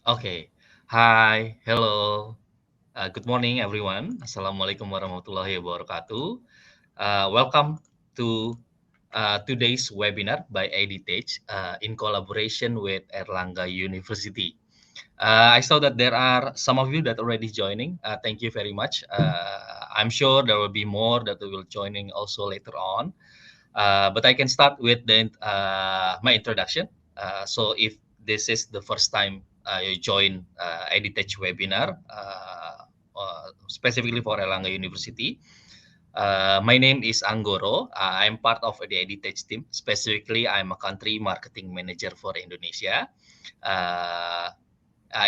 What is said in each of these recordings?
Okay. Hi. Hello. Good morning, everyone. Assalamualaikum warahmatullahi wabarakatuh. Welcome to today's webinar by EdTech in collaboration with Erlangga University. I saw that there are some of you that already joining. Thank you very much. I'm sure there will be more that will joining also later on. But I can start with my introduction. So if this is the first time you join EdTech webinar, specifically for Erlangga University, my name is Anggoro. I'm part of the EdTech team. Specifically, I'm a country marketing manager for Indonesia. Uh,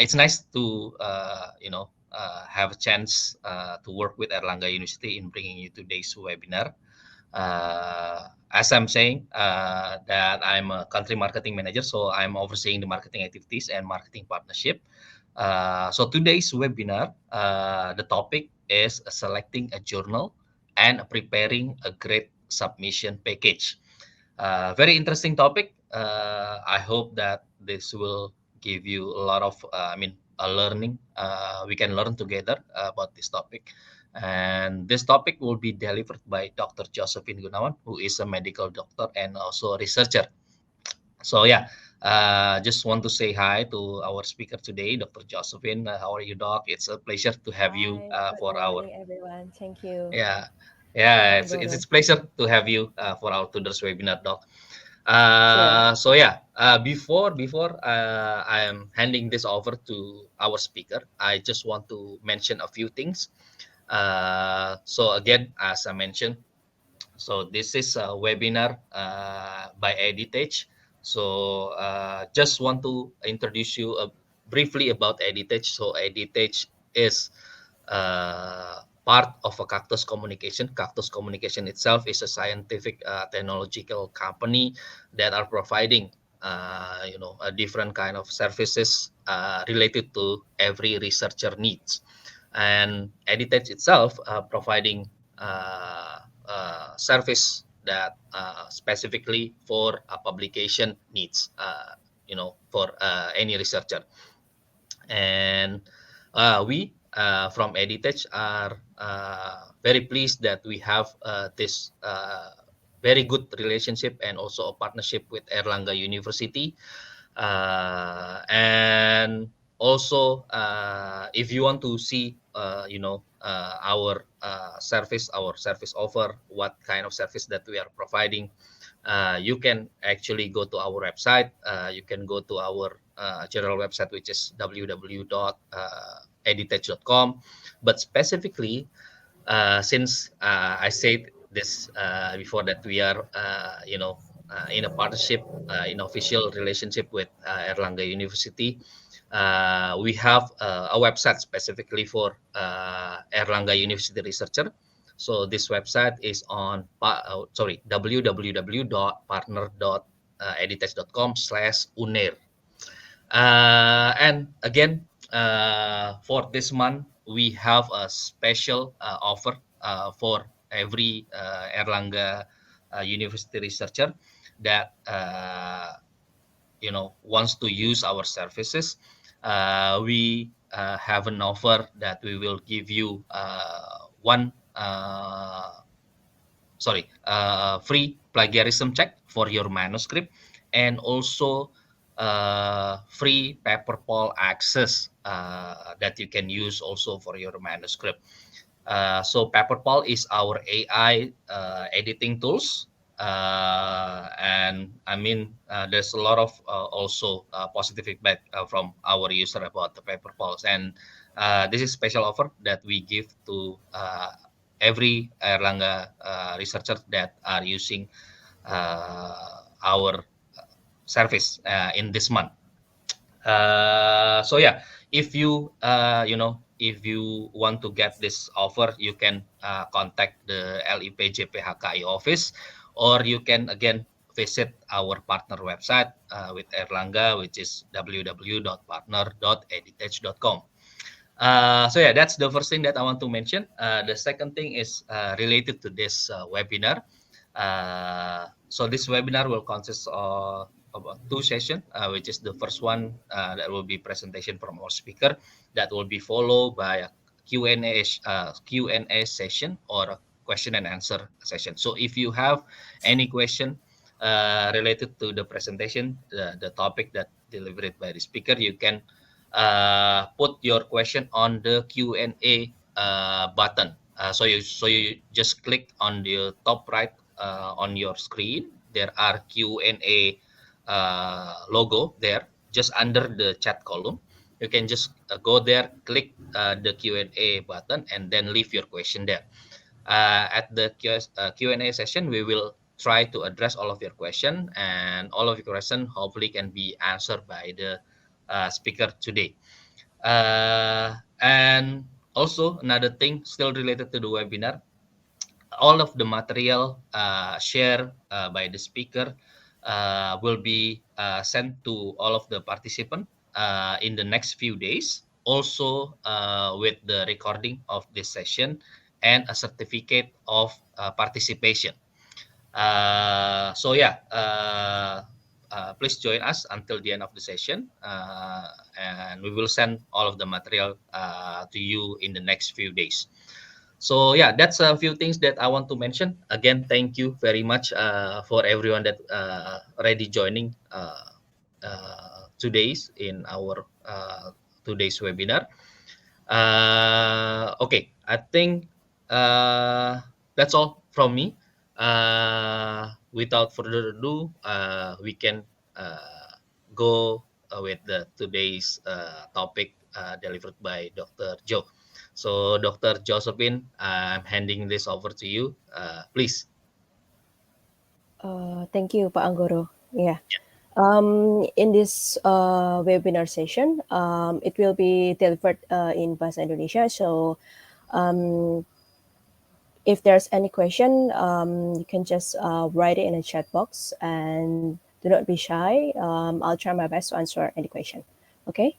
it's nice to have a chance to work with Erlangga University in bringing you today's webinar. As I'm saying, that I'm a country marketing manager, so I'm overseeing the marketing activities and marketing partnership. So today's webinar, the topic is selecting a journal and preparing a great submission package. Very interesting topic. I hope that this will give you a lot of, a learning. We can learn together about this topic. And this topic will be delivered by Dr. Josephine Gunawan, who is a medical doctor and also a researcher. So yeah, just want to say hi to our speaker today, Dr. Josephine. How are you, Doc? It's a pleasure to have you Hi, good for our morning, everyone. Thank you, yeah yeah. It's Anggoro. a pleasure to have you for our today's webinar, Doc. Sure. So yeah, before I am handing this over to our speaker, I just want to mention a few things. So again, as I mentioned, so this is a webinar by EdTech. So just want to introduce you briefly about EdTech. So EdTech is part of a Cactus Communication. Cactus Communication itself is a scientific technological company that are providing a different kind of services related to every researcher needs. And EdTech itself providing service that specifically for publication needs, for any researcher. And we from EdTech are very pleased that we have this very good relationship and also a partnership with Erlangga University. And also, if you want to see, our service offer, what kind of service that we are providing, you can actually go to our website. You can go to our general website, which is www.editech.com. But specifically, since I said this before, that we are, in a partnership, in official relationship with Erlangga University, we have a website specifically for Erlangga University researcher. So this website is on www.partner.editech.com/unair. And again, for this month, we have a special offer for every Erlangga University researcher that wants to use our services. We have an offer that we will give you one free plagiarism check for your manuscript, and also free paperpal access that you can use also for your manuscript. So Paperpal is our AI editing tools. And I mean, there's a lot of also positive feedback from our user about the Paperpals. And this is special offer that we give to every Erlangga researcher that are using our service in this month. So yeah, if you want to get this offer, you can contact the LIPJPHKI office, or you can again visit our partner website with Erlangga, which is www.partner.editech.com. So yeah, that's the first thing that I want to mention. The second thing is related to this webinar. So this webinar will consist of about 2 sessions, which is the first one that will be presentation from our speaker, that will be followed by a Q&A session or a question and answer session. So if you have any question related to the presentation, the topic that delivered by the speaker, you can put your question on the Q&A button. So you just click on the top right on your screen. There are Q&A logo there, just under the chat column. You can just go there, click the Q&A button, and then leave your question there. At the Q&A session, we will try to address all of your question, and all of your question hopefully can be answered by the speaker today. And also another thing still related to the webinar, all of the material shared by the speaker will be sent to all of the participants in the next few days, also with the recording of this session and a certificate of participation. So yeah, please join us until the end of the session, and we will send all of the material to you in the next few days. So yeah, that's a few things that I want to mention. Again, thank you very much for everyone that already joining today's in our today's webinar. Okay, I think that's all from me. Without further ado, we can go with the today's topic delivered by Dr. Joe. So, Dr. Josephine, I'm handing this over to you. Please. Thank you, Pak Anggoro. Yeah. In this webinar session, it will be delivered in Bahasa Indonesia. So, if there's any question, you can just write it in a chat box, and do not be shy. I'll try my best to answer any question. Okay?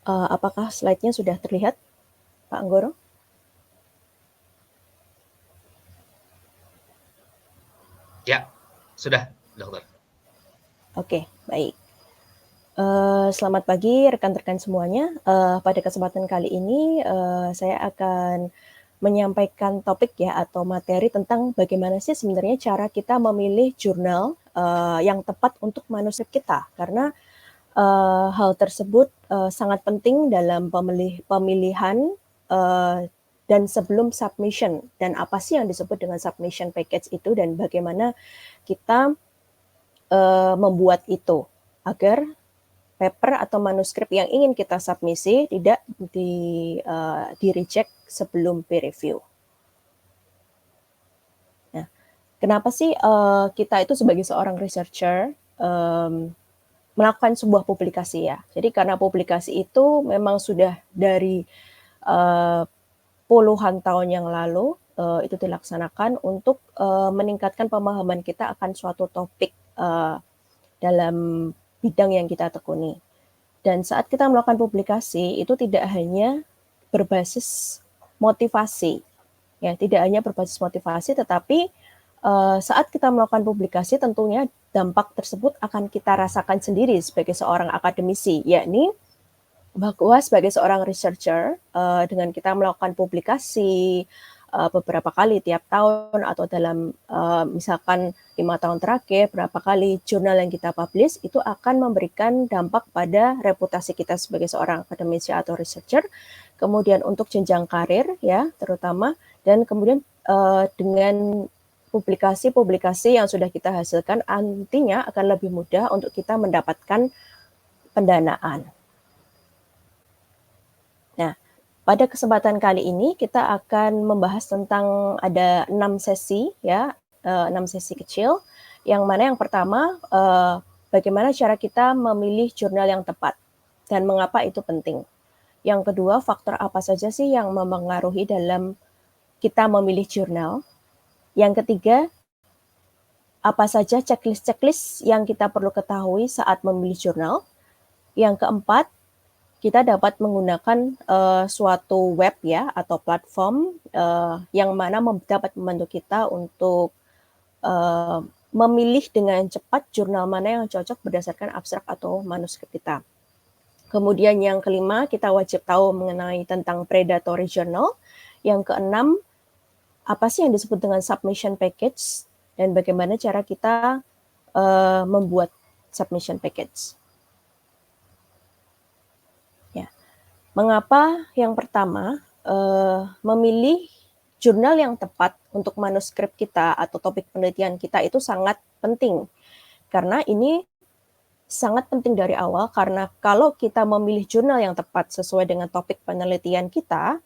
Apakah slide-nya sudah terlihat, Pak Anggoro? Ya, sudah, Dokter. Oke, baik. Selamat pagi rekan-rekan semuanya. Pada kesempatan kali ini saya akan menyampaikan topik ya atau materi tentang bagaimana sih sebenarnya cara kita memilih jurnal yang tepat untuk manuskrip kita, karena hal tersebut sangat penting dalam pemilihan dan sebelum submission, dan apa sih yang disebut dengan submission package itu, dan bagaimana kita membuat itu agar paper atau manuskrip yang ingin kita submisi tidak di reject sebelum peer review. Nah, kenapa sih kita itu sebagai seorang researcher melakukan sebuah publikasi ya? Jadi karena publikasi itu memang sudah dari puluhan tahun yang lalu itu dilaksanakan untuk meningkatkan pemahaman kita akan suatu topik dalam bidang yang kita tekuni. Dan saat kita melakukan publikasi itu tidak hanya berbasis motivasi, ya, tidak hanya berbasis motivasi, tetapi saat kita melakukan publikasi tentunya dampak tersebut akan kita rasakan sendiri sebagai seorang akademisi, yakni bahwa sebagai seorang researcher dengan kita melakukan publikasi beberapa kali tiap tahun atau dalam misalkan 5 tahun terakhir berapa kali jurnal yang kita publish, itu akan memberikan dampak pada reputasi kita sebagai seorang akademisi atau researcher, kemudian untuk jenjang karir ya terutama, dan kemudian dengan publikasi-publikasi yang sudah kita hasilkan nantinya akan lebih mudah untuk kita mendapatkan pendanaan. Nah, pada kesempatan kali ini kita akan membahas tentang ada 6 sesi ya, 6 sesi kecil, yang mana yang pertama bagaimana cara kita memilih jurnal yang tepat. dan mengapa itu penting. Yang kedua, faktor apa saja sih yang mempengaruhi dalam kita memilih jurnal. Yang ketiga, apa saja checklist-checklist yang kita perlu ketahui saat memilih jurnal. Yang keempat, kita dapat menggunakan suatu web ya atau platform yang mana dapat membantu kita untuk memilih dengan cepat jurnal mana yang cocok berdasarkan abstrak atau manuskrip kita. Kemudian yang kelima, kita wajib tahu mengenai tentang predatory journal. Yang keenam, apa sih yang disebut dengan submission package dan bagaimana cara kita membuat submission package. Ya. Mengapa yang pertama memilih jurnal yang tepat untuk manuskrip kita atau topik penelitian kita itu sangat penting. Karena ini sangat penting dari awal, karena kalau kita memilih jurnal yang tepat sesuai dengan topik penelitian kita,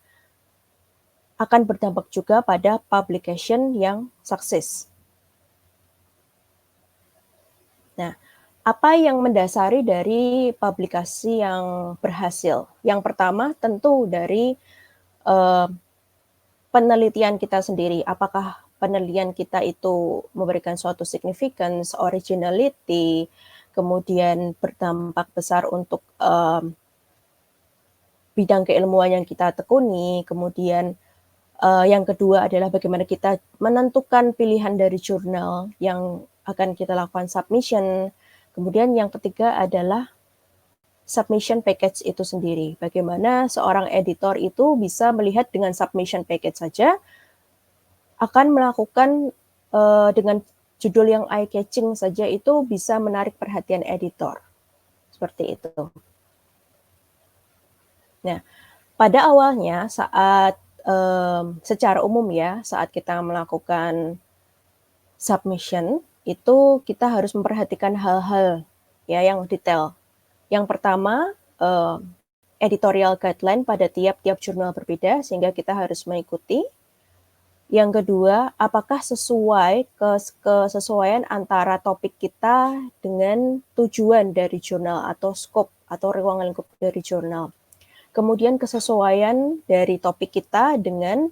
akan berdampak juga pada publication yang sukses. Nah, apa yang mendasari dari publikasi yang berhasil? Yang pertama tentu dari penelitian kita sendiri. Apakah penelitian kita itu memberikan suatu significance, originality, kemudian berdampak besar untuk bidang keilmuan yang kita tekuni, kemudian yang kedua adalah bagaimana kita menentukan pilihan dari jurnal yang akan kita lakukan submission. Kemudian yang ketiga adalah submission package itu sendiri. Bagaimana seorang editor itu bisa melihat dengan submission package saja akan melakukan dengan judul yang eye-catching saja itu bisa menarik perhatian editor. Seperti itu. Nah, pada awalnya saat secara umum ya, saat kita melakukan submission, itu kita harus memperhatikan hal-hal ya yang detail. Yang pertama, editorial guideline pada tiap-tiap jurnal berbeda, sehingga kita harus mengikuti. Yang kedua, apakah sesuai kesesuaian antara topik kita dengan tujuan dari jurnal atau scope atau ruang lingkup dari jurnal. Kemudian kesesuaian dari topik kita dengan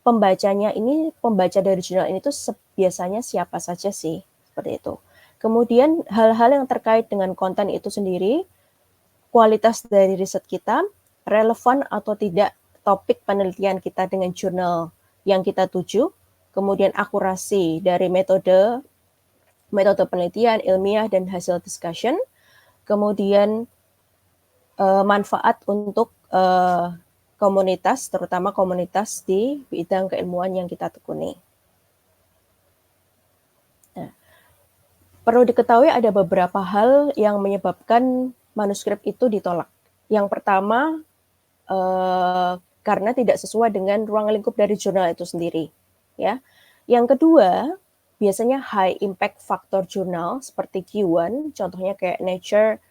pembacanya ini, pembaca dari jurnal ini tuh biasanya siapa saja sih, seperti itu. Kemudian hal-hal yang terkait dengan konten itu sendiri, kualitas dari riset kita, relevan atau tidak topik penelitian kita dengan jurnal yang kita tuju, kemudian akurasi dari metode penelitian, ilmiah, dan hasil discussion, kemudian manfaat untuk komunitas, terutama komunitas di bidang keilmuan yang kita tekuni. Nah, perlu diketahui ada beberapa hal yang menyebabkan manuskrip itu ditolak. Yang pertama, karena tidak sesuai dengan ruang lingkup dari jurnal itu sendiri. Ya. Yang kedua, biasanya high impact factor jurnal seperti Q1, contohnya kayak Nature,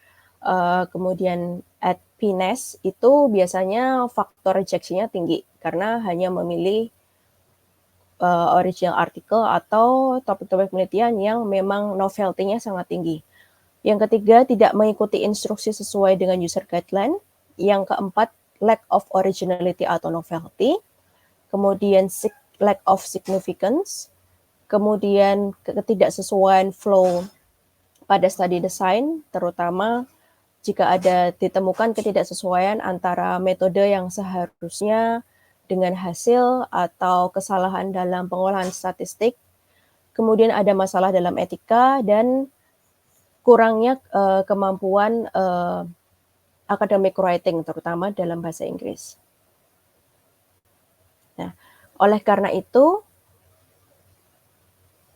kemudian at PNAS, itu biasanya faktor rejection-nya tinggi karena hanya memilih original article atau topik-topik penelitian yang memang novelty-nya sangat tinggi. Yang ketiga, tidak mengikuti instruksi sesuai dengan user guideline. Yang keempat, lack of originality atau novelty. Kemudian lack of significance. Kemudian ketidaksesuaian flow pada study design, terutama jika ada ditemukan ketidaksesuaian antara metode yang seharusnya dengan hasil atau kesalahan dalam pengolahan statistik. Kemudian ada masalah dalam etika dan kurangnya kemampuan academic writing, terutama dalam bahasa Inggris. Nah, oleh karena itu,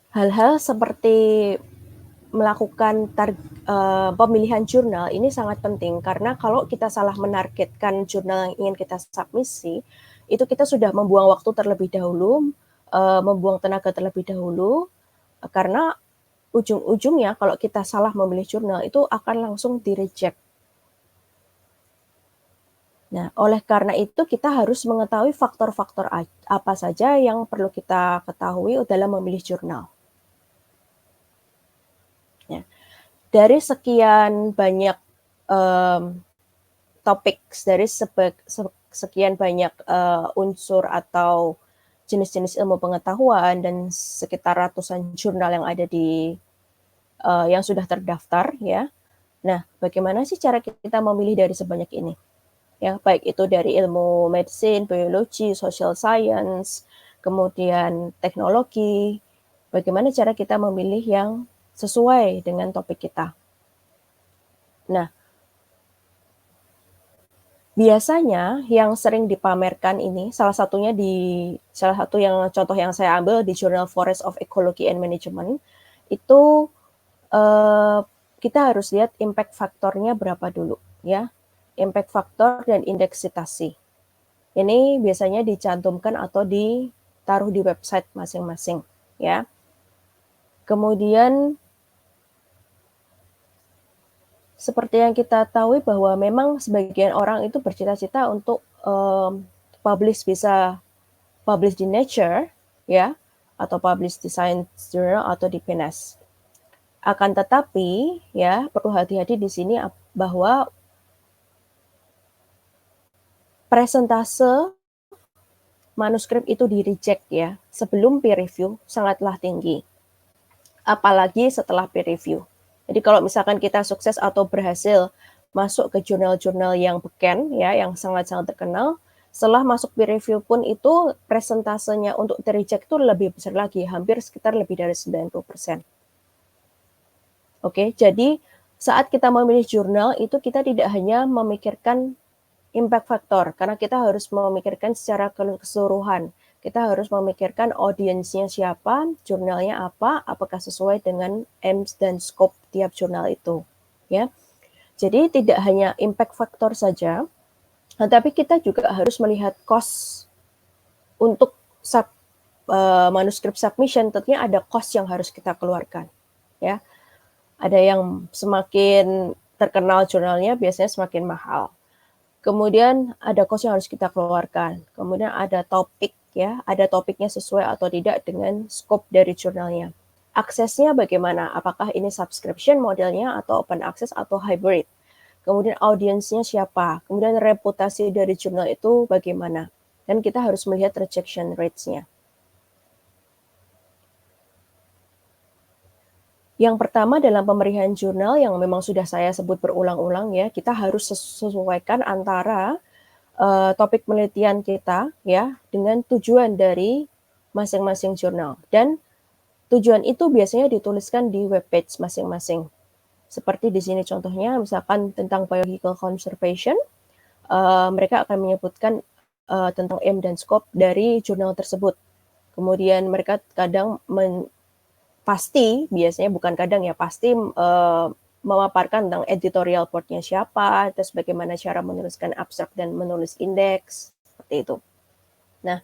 hal-hal seperti melakukan pemilihan jurnal ini sangat penting, karena kalau kita salah menargetkan jurnal yang ingin kita submisi, itu kita sudah membuang waktu terlebih dahulu, membuang tenaga terlebih dahulu, karena ujung-ujungnya kalau kita salah memilih jurnal itu akan langsung di-reject. Nah, oleh karena itu kita harus mengetahui faktor-faktor apa saja yang perlu kita ketahui dalam memilih jurnal. Ya. Dari sekian banyak topik dari sekian banyak unsur atau jenis-jenis ilmu pengetahuan dan sekitar ratusan jurnal yang ada di yang sudah terdaftar ya. Nah, bagaimana sih cara kita memilih dari sebanyak ini? Ya, baik itu dari ilmu medicine, biologi, social science, kemudian teknologi. Bagaimana cara kita memilih yang sesuai dengan topik kita? Nah, biasanya yang sering dipamerkan ini salah satu yang contoh yang saya ambil di jurnal Forest of Ecology and Management itu kita harus lihat impact faktornya berapa dulu ya. Impact faktor dan indeks citasi. Ini biasanya dicantumkan atau ditaruh di website masing-masing ya. Kemudian seperti yang kita tahu bahwa memang sebagian orang itu bercita-cita untuk bisa publish di Nature ya atau publish di Science Journal atau di PNAS. Akan tetapi ya perlu hati-hati di sini bahwa presentase manuskrip itu di-reject ya sebelum peer review sangatlah tinggi. Apalagi setelah peer review. Jadi kalau misalkan kita sukses atau berhasil masuk ke jurnal-jurnal yang beken ya, yang sangat-sangat terkenal, setelah masuk peer review pun itu presentasenya untuk di-reject itu lebih besar lagi, hampir sekitar lebih dari 90%. Oke, jadi saat kita memilih jurnal itu kita tidak hanya memikirkan impact factor, karena kita harus memikirkan secara keseluruhan. Kita harus memikirkan audiensnya siapa, jurnalnya apa, apakah sesuai dengan aims dan scope tiap jurnal itu. Ya, jadi tidak hanya impact factor saja, tetapi kita juga harus melihat cost untuk manuskrip submission. Tentunya ada cost yang harus kita keluarkan. Ya, ada yang semakin terkenal jurnalnya biasanya semakin mahal. Kemudian ada cost yang harus kita keluarkan. Kemudian ada topik ya, ada topiknya sesuai atau tidak dengan scope dari jurnalnya. Aksesnya bagaimana? Apakah ini subscription modelnya atau open access atau hybrid? Kemudian audiensnya siapa? Kemudian reputasi dari jurnal itu bagaimana? Dan kita harus melihat rejection rates-nya. Yang pertama dalam pemberian jurnal yang memang sudah saya sebut berulang-ulang ya, kita harus sesuaikan antara topik penelitian kita ya dengan tujuan dari masing-masing jurnal, dan tujuan itu biasanya dituliskan di webpage masing-masing. Seperti di sini contohnya, misalkan tentang biological conservation, mereka akan menyebutkan tentang aim dan scope dari jurnal tersebut. Kemudian mereka kadang pasti biasanya bukan kadang ya, pasti memaparkan tentang editorial board-nya siapa, terus bagaimana cara menuliskan abstrak dan menulis indeks, seperti itu. Nah,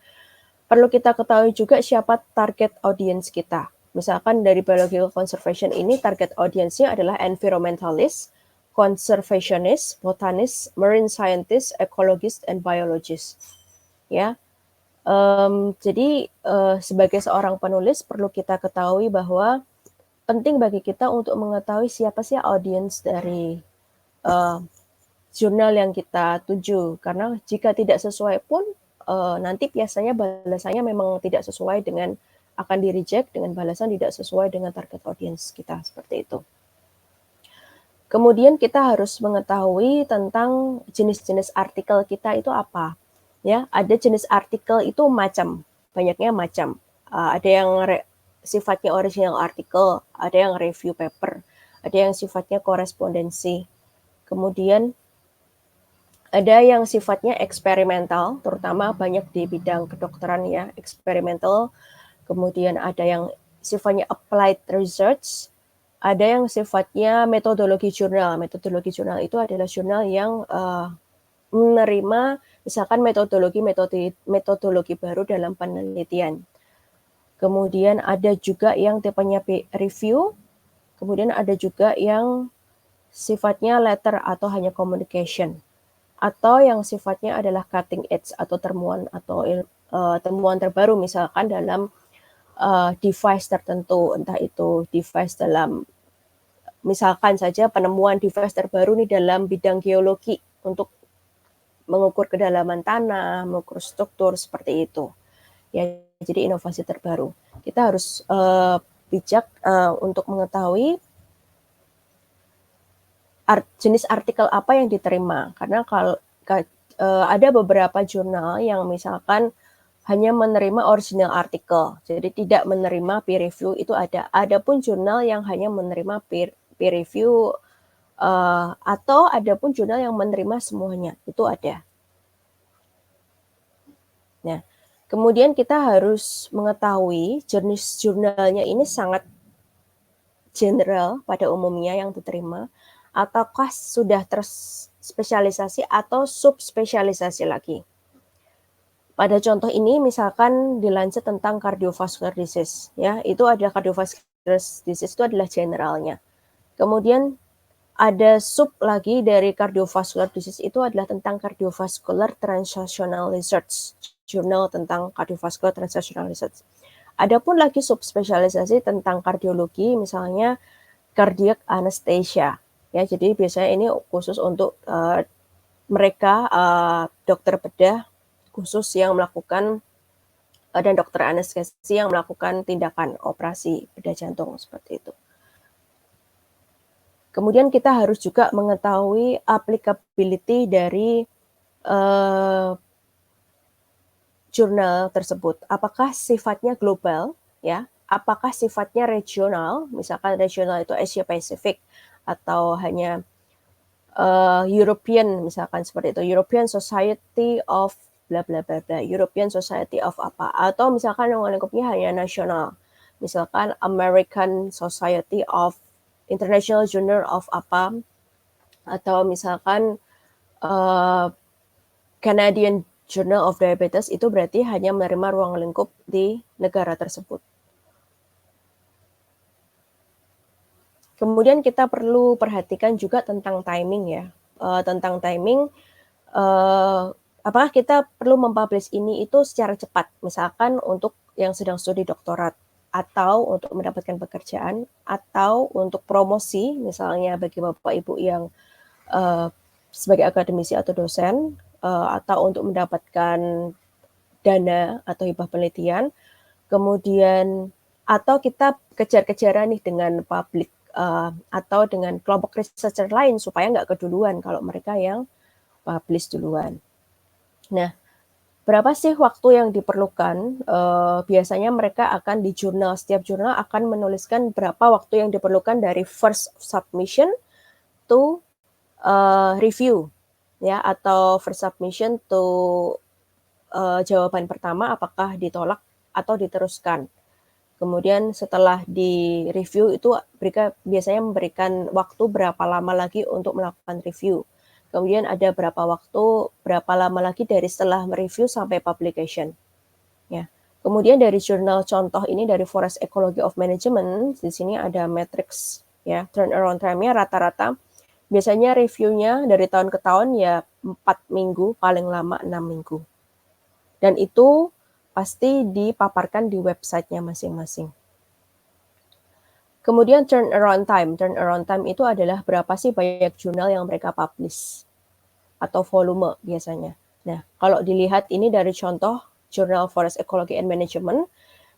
perlu kita ketahui juga siapa target audience kita. Misalkan dari biological conservation ini target audience-nya adalah environmentalist, conservationist, botanist, marine scientist, ecologist, and biologist. Ya, jadi sebagai seorang penulis perlu kita ketahui bahwa penting bagi kita untuk mengetahui siapa sih audiens dari jurnal yang kita tuju, karena jika tidak sesuai pun nanti biasanya balasannya memang tidak sesuai dengan akan di-reject dengan balasan tidak sesuai dengan target audiens kita, seperti itu. Kemudian kita harus mengetahui tentang jenis-jenis artikel kita itu apa. Ya, ada jenis artikel itu banyaknya macam. Ada yang sifatnya original artikel, ada yang review paper, ada yang sifatnya korespondensi. Kemudian ada yang sifatnya eksperimental, terutama banyak di bidang kedokteran ya, eksperimental. Kemudian ada yang sifatnya applied research, ada yang sifatnya metodologi jurnal. Metodologi jurnal itu adalah jurnal yang menerima misalkan metodologi baru dalam penelitian. Kemudian ada juga yang tipenya review, kemudian ada juga yang sifatnya letter atau hanya communication, atau yang sifatnya adalah cutting edge atau temuan terbaru misalkan dalam device tertentu, entah itu device dalam misalkan saja penemuan device terbaru nih dalam bidang geologi untuk mengukur kedalaman tanah, mengukur struktur seperti itu. Ya, jadi inovasi terbaru. Kita harus bijak untuk mengetahui jenis artikel apa yang diterima, karena kalau ada beberapa jurnal yang misalkan hanya menerima original artikel, jadi tidak menerima peer review itu ada. Adapun jurnal yang hanya menerima peer review atau adapun jurnal yang menerima semuanya itu ada. Nah, kemudian kita harus mengetahui jenis jurnalnya ini sangat general pada umumnya yang diterima, ataukah sudah terspesialisasi atau subspesialisasi lagi. Pada contoh ini misalkan dilansir tentang cardiovascular disease, ya, itu adalah cardiovascular disease itu adalah generalnya. Kemudian ada sub lagi dari cardiovascular disease itu adalah tentang cardiovascular translational research, jurnal tentang cardiovascular translational research. Adapun lagi subspesialisasi tentang kardiologi, misalnya cardiac anesthesia, ya, jadi biasanya ini khusus untuk mereka dokter bedah khusus yang melakukan dan dokter anestesi yang melakukan tindakan operasi bedah jantung seperti itu. Kemudian kita harus juga mengetahui applicability dari jurnal tersebut. Apakah sifatnya global, ya? Apakah sifatnya regional? Misalkan regional itu Asia Pacific atau hanya European, misalkan seperti itu, European Society of bla bla bla bla, European Society of apa, atau misalkan yang lingkupnya hanya nasional, misalkan American Society of International Journal of apa, atau misalkan Canadian Journal of Diabetes, itu berarti hanya menerima ruang lingkup di negara tersebut. Kemudian kita perlu perhatikan juga tentang timing ya, tentang timing, apakah kita perlu mempublish ini itu secara cepat, misalkan untuk yang sedang studi doktorat, atau untuk mendapatkan pekerjaan, atau untuk promosi, misalnya bagi Bapak Ibu yang sebagai akademisi atau dosen, atau untuk mendapatkan dana atau hibah penelitian, kemudian atau kita kejar-kejaran nih dengan publik atau dengan kelompok researcher lain supaya nggak keduluan kalau mereka yang publish duluan. Nah, berapa sih waktu yang diperlukan? Biasanya mereka akan di jurnal, setiap jurnal akan menuliskan berapa waktu yang diperlukan dari first submission to review, ya, atau first submission to jawaban pertama apakah ditolak atau diteruskan. Kemudian setelah di review itu mereka biasanya memberikan waktu berapa lama lagi untuk melakukan review. Kemudian ada berapa waktu, berapa lama lagi dari setelah mereview sampai publication. Ya. Kemudian dari jurnal contoh ini dari Forest Ecology of Management, di sini ada matrix ya, turnaround time-nya rata-rata biasanya reviewnya dari tahun ke tahun ya 4 minggu, paling lama 6 minggu. Dan itu pasti dipaparkan di website-nya masing-masing. Kemudian turnaround time itu adalah berapa sih banyak jurnal yang mereka publish atau volume biasanya. Nah, kalau dilihat ini dari contoh Journal Forest Ecology and Management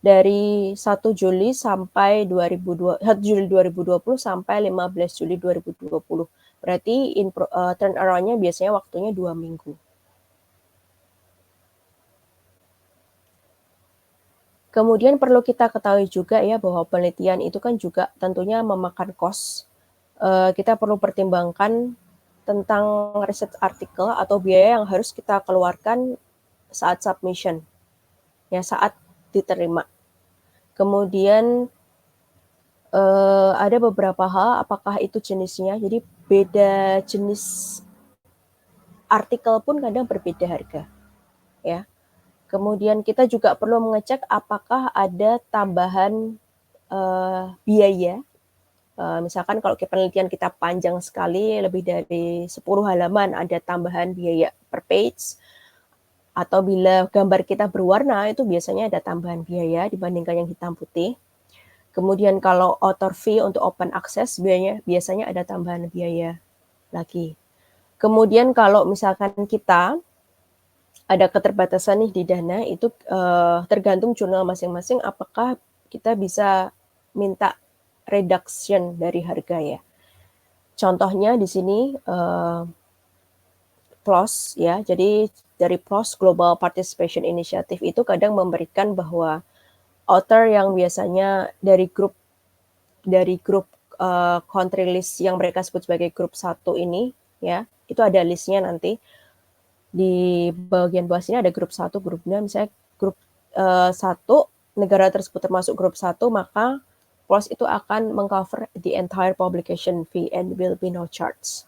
dari 1 Juli sampai 1 Juli 2020 sampai 15 Juli 2020. Berarti turnaround-nya biasanya waktunya 2 minggu. Kemudian perlu kita ketahui juga ya bahwa penelitian itu kan juga tentunya memakan cost. Kita perlu pertimbangkan tentang riset artikel atau biaya yang harus kita keluarkan saat submission, ya, saat diterima. Kemudian ada beberapa hal, apakah itu jenisnya, jadi beda jenis artikel pun kadang berbeda harga, ya. Kemudian kita juga perlu mengecek apakah ada tambahan biaya. Misalkan kalau penelitian kita panjang sekali, lebih dari 10 halaman, ada tambahan biaya per page. Atau bila gambar kita berwarna, itu biasanya ada tambahan biaya dibandingkan yang hitam putih. Kemudian kalau author fee untuk open access biasanya ada tambahan biaya lagi. Kemudian kalau misalkan kita ada keterbatasan nih di dana, itu tergantung jurnal masing-masing apakah kita bisa minta reduction dari harga ya. Contohnya di sini PLOS ya, jadi dari PLOS Global Participation Initiative itu kadang memberikan bahwa author yang biasanya dari grup country list yang mereka sebut sebagai grup 1 ini ya, itu ada listnya nanti. Di bagian bawah sini ada grup 1, grup 2, misalnya grup 1 negara tersebut termasuk grup 1, maka PLOS itu akan mengcover the entire publication fee and will be no charge.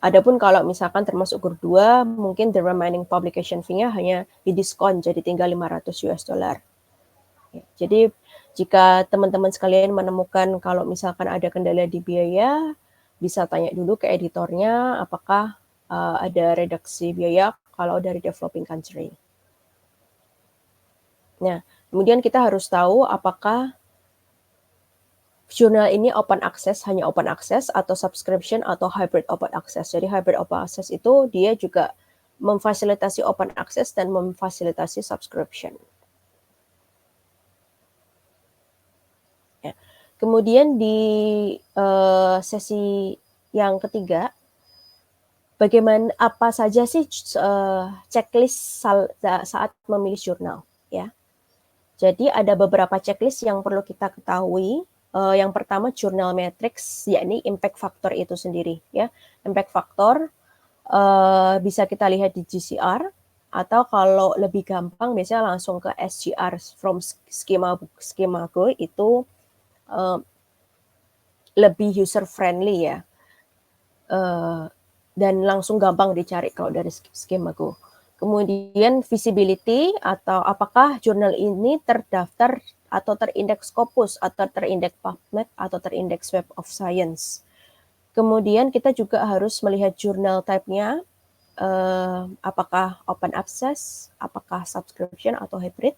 Adapun kalau misalkan termasuk grup 2, mungkin the remaining publication fee-nya hanya didiskon jadi tinggal $500. Ya, jadi jika teman-teman sekalian menemukan kalau misalkan ada kendala di biaya, bisa tanya dulu ke editornya apakah ada reduksi biaya kalau dari developing country. Nah, kemudian kita harus tahu apakah jurnal ini open access, hanya open access atau subscription atau hybrid open access. Jadi hybrid open access itu dia juga memfasilitasi open access dan memfasilitasi subscription. Ya. Kemudian di sesi yang ketiga, bagaimana apa saja sih checklist saat memilih jurnal ya. Jadi ada beberapa checklist yang perlu kita ketahui. Yang pertama journal matrix, yakni impact factor itu sendiri ya. Impact factor bisa kita lihat di GCR atau kalau lebih gampang biasanya langsung ke SGR from Schemago itu lebih user friendly ya. Dan langsung gampang dicari kalau dari Schemago. Kemudian visibility atau apakah jurnal ini terdaftar atau terindeks Scopus atau terindeks PubMed atau terindeks Web of Science. Kemudian kita juga harus melihat jurnal type-nya, apakah open access, apakah subscription atau hybrid.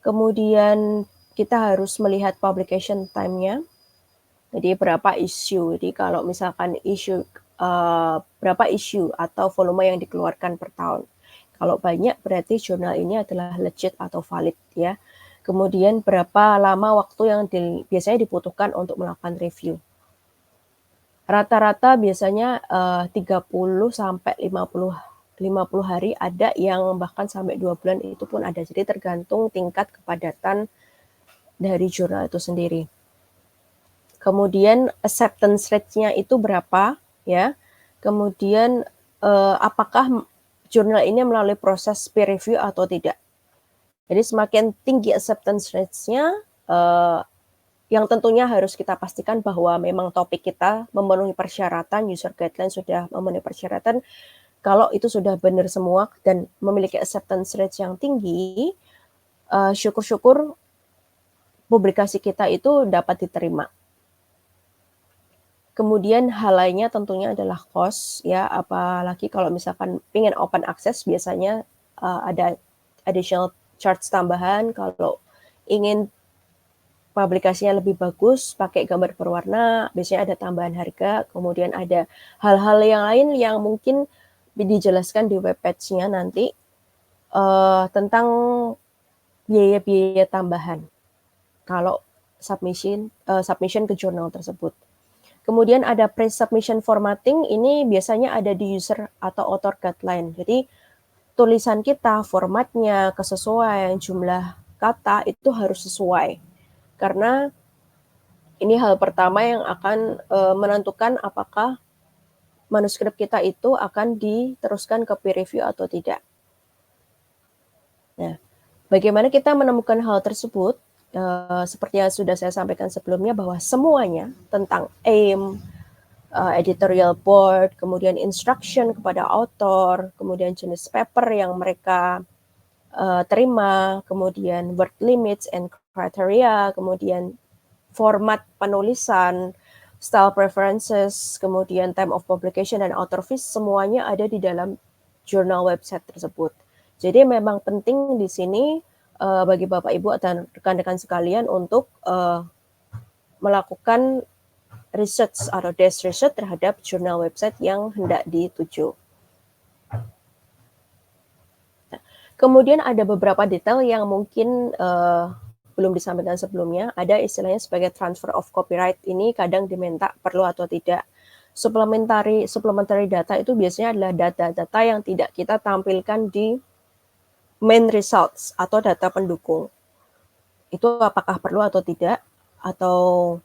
Kemudian kita harus melihat publication time-nya, jadi berapa issue. Jadi kalau misalkan berapa issue atau volume yang dikeluarkan per tahun. Kalau banyak berarti jurnal ini adalah legit atau valid ya. Kemudian berapa lama waktu yang biasanya dibutuhkan untuk melakukan review. Rata-rata biasanya 30 sampai 50 hari, ada yang bahkan sampai 2 bulan itu pun ada. Jadi tergantung tingkat kepadatan dari jurnal itu sendiri. Kemudian acceptance rate-nya itu berapa ya. Kemudian apakah jurnal ini melalui proses peer review atau tidak. Jadi semakin tinggi acceptance rate-nya, yang tentunya harus kita pastikan bahwa memang topik kita memenuhi persyaratan, user guideline sudah memenuhi persyaratan. Kalau itu sudah benar semua dan memiliki acceptance rate yang tinggi, syukur-syukur publikasi kita itu dapat diterima. Kemudian hal lainnya tentunya adalah cost ya, apalagi kalau misalkan ingin open access biasanya ada additional charge tambahan. Kalau ingin publikasinya lebih bagus pakai gambar berwarna biasanya ada tambahan harga. Kemudian ada hal-hal yang lain yang mungkin dijelaskan di webpage-nya nanti tentang biaya-biaya tambahan kalau submission ke jurnal tersebut. Kemudian ada pre-submission formatting, ini biasanya ada di user atau author guideline. Jadi tulisan kita, formatnya, kesesuaian, jumlah kata itu harus sesuai. Karena ini hal pertama yang akan menentukan apakah manuskrip kita itu akan diteruskan ke peer review atau tidak. Nah, bagaimana kita menemukan hal tersebut? Seperti yang sudah saya sampaikan sebelumnya bahwa semuanya tentang aim, editorial board, kemudian instruction kepada author, kemudian jenis paper yang mereka terima, kemudian word limits and criteria, kemudian format penulisan, style preferences, kemudian time of publication dan author fees, semuanya ada di dalam jurnal website tersebut. Jadi memang penting di sini bagi Bapak Ibu dan rekan-rekan sekalian untuk melakukan research atau desk research terhadap jurnal website yang hendak dituju. Kemudian ada beberapa detail yang mungkin belum disampaikan sebelumnya. Ada istilahnya sebagai transfer of copyright, ini kadang diminta perlu atau tidak. Supplementary data itu biasanya adalah data-data yang tidak kita tampilkan di main results atau data pendukung. Itu apakah perlu atau tidak, atau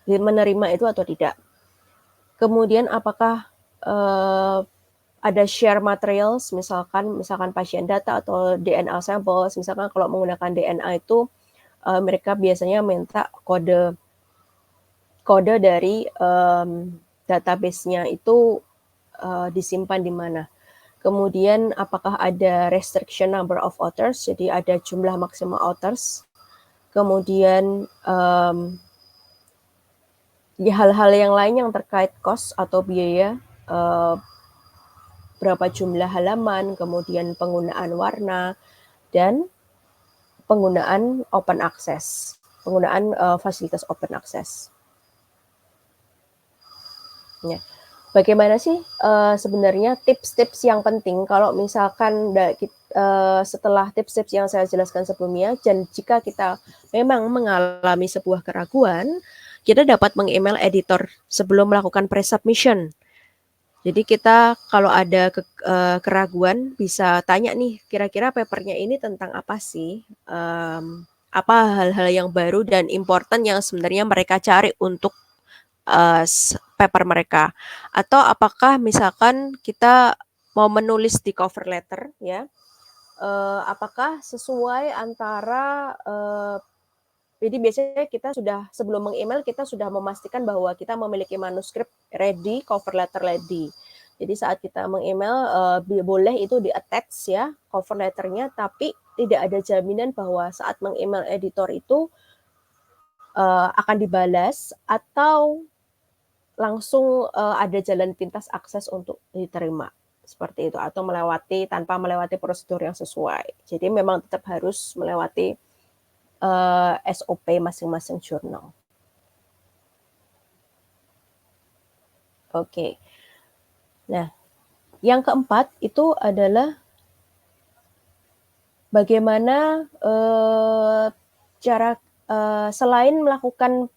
menerima itu atau tidak. Kemudian apakah ada share materials, misalkan pasien data atau DNA samples. Misalkan kalau menggunakan DNA itu mereka biasanya minta kode dari database-nya itu disimpan di mana. Kemudian apakah ada restriction number of authors, jadi ada jumlah maksimal authors. Kemudian hal-hal yang lain yang terkait cost atau biaya, berapa jumlah halaman, kemudian penggunaan warna, dan penggunaan open access, penggunaan fasilitas open access. Ya. Bagaimana sih sebenarnya tips-tips yang penting kalau misalkan setelah tips-tips yang saya jelaskan sebelumnya, dan jika kita memang mengalami sebuah keraguan, kita dapat meng-email editor sebelum melakukan pre-submission. Jadi kita kalau ada keraguan bisa tanya nih, kira-kira papernya ini tentang apa sih? Apa hal-hal yang baru dan important yang sebenarnya mereka cari untuk paper mereka? Atau apakah misalkan kita mau menulis di cover letter, ya, apakah sesuai antara jadi biasanya kita sudah sebelum meng-email kita sudah memastikan bahwa kita memiliki manuskrip ready, cover letter ready. Jadi saat kita meng-email boleh itu di-attach ya cover letternya, tapi tidak ada jaminan bahwa saat meng-email editor itu akan dibalas atau langsung ada jalan pintas akses untuk diterima seperti itu, atau tanpa melewati prosedur yang sesuai. Jadi memang tetap harus melewati SOP masing-masing jurnal. Oke. Nah, yang keempat itu adalah bagaimana cara selain melakukan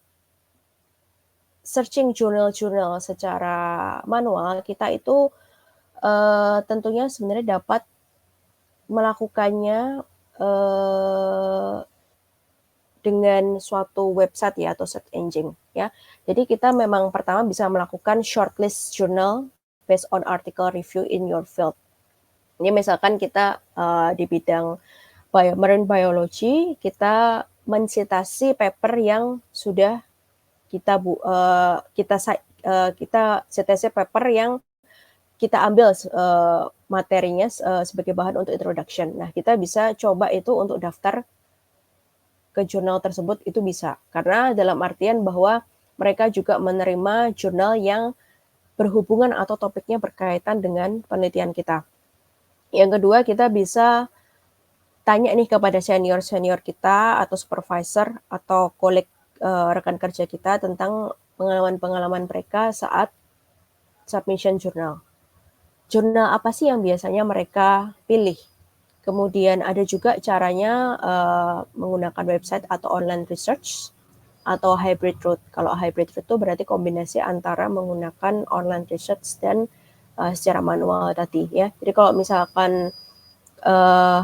searching jurnal-jurnal secara manual, kita itu tentunya sebenarnya dapat melakukannya dengan suatu website ya atau search engine ya. Jadi kita memang pertama bisa melakukan shortlist journal based on article review in your field. Ini misalkan kita di bidang marine biology, kita mensitasi paper yang sudah kita citasi paper yang kita ambil materinya sebagai bahan untuk introduction. Nah, kita bisa coba itu untuk daftar ke jurnal tersebut, itu bisa. Karena dalam artian bahwa mereka juga menerima jurnal yang berhubungan atau topiknya berkaitan dengan penelitian kita. Yang kedua, kita bisa tanya nih kepada senior-senior kita atau supervisor atau koleg rekan kerja kita tentang pengalaman-pengalaman mereka saat submission jurnal. Jurnal apa sih yang biasanya mereka pilih? Kemudian ada juga caranya menggunakan website atau online research atau hybrid route. Kalau hybrid route itu berarti kombinasi antara menggunakan online research dan secara manual tadi ya. Jadi kalau misalkan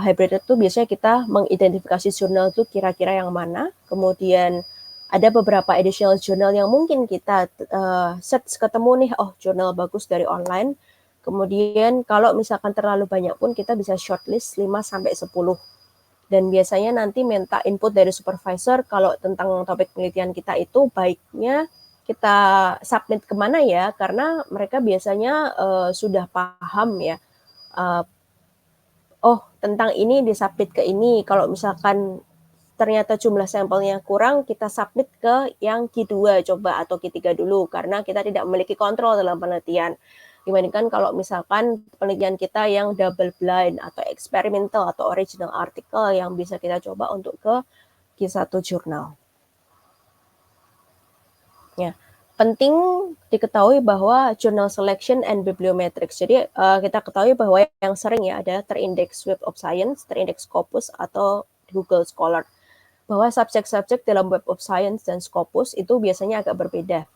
hybrid route itu biasanya kita mengidentifikasi jurnal itu kira-kira yang mana, kemudian ada beberapa additional jurnal yang mungkin kita search ketemu nih, oh jurnal bagus dari online. Kemudian kalau misalkan terlalu banyak pun kita bisa shortlist 5-10. Dan biasanya nanti minta input dari supervisor kalau tentang topik penelitian kita itu baiknya kita submit kemana ya, karena mereka biasanya sudah paham ya, oh tentang ini disubmit ke ini, kalau misalkan ternyata jumlah sampelnya kurang, kita submit ke yang Q2 coba atau Q3 dulu, karena kita tidak memiliki kontrol dalam penelitian. dibandingkan kalau misalkan penelitian kita yang double blind atau experimental atau original article yang bisa kita coba untuk ke Q1 jurnal. Ya, penting diketahui bahwa journal selection and bibliometrics. Jadi kita ketahui bahwa yang sering ya ada terindeks Web of Science, terindeks Scopus atau Google Scholar. Bahwa subjek-subjek dalam Web of Science dan Scopus itu biasanya agak berbeda.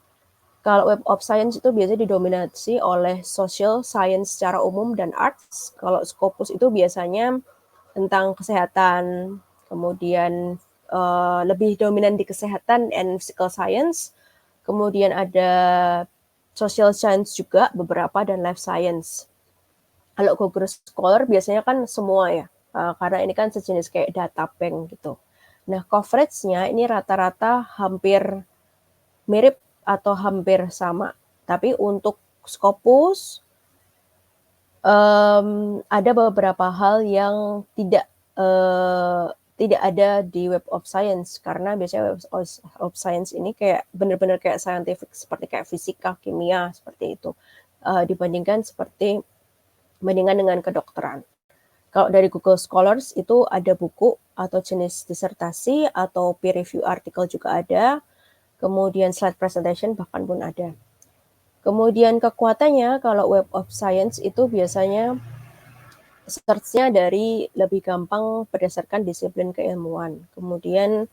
Kalau Web of Science itu biasanya didominasi oleh social science secara umum dan arts. Kalau Scopus itu biasanya tentang kesehatan, kemudian lebih dominan di kesehatan and physical science. Kemudian ada social science juga beberapa dan life science. Kalau Google Scholar biasanya kan semua ya, karena ini kan sejenis kayak data bank gitu. Nah, coveragenya ini rata-rata hampir mirip atau hampir sama. Tapi untuk Scopus, ada beberapa hal yang tidak ada di Web of Science, karena biasanya Web of Science ini kayak benar-benar kayak scientific, seperti kayak fisika, kimia, seperti itu, dibandingkan dengan kedokteran. Kalau dari Google Scholars itu ada buku atau jenis disertasi atau peer review artikel juga ada, kemudian slide presentation bahkan pun ada. Kemudian kekuatannya kalau Web of Science itu biasanya search-nya dari lebih gampang berdasarkan disiplin keilmuan. Kemudian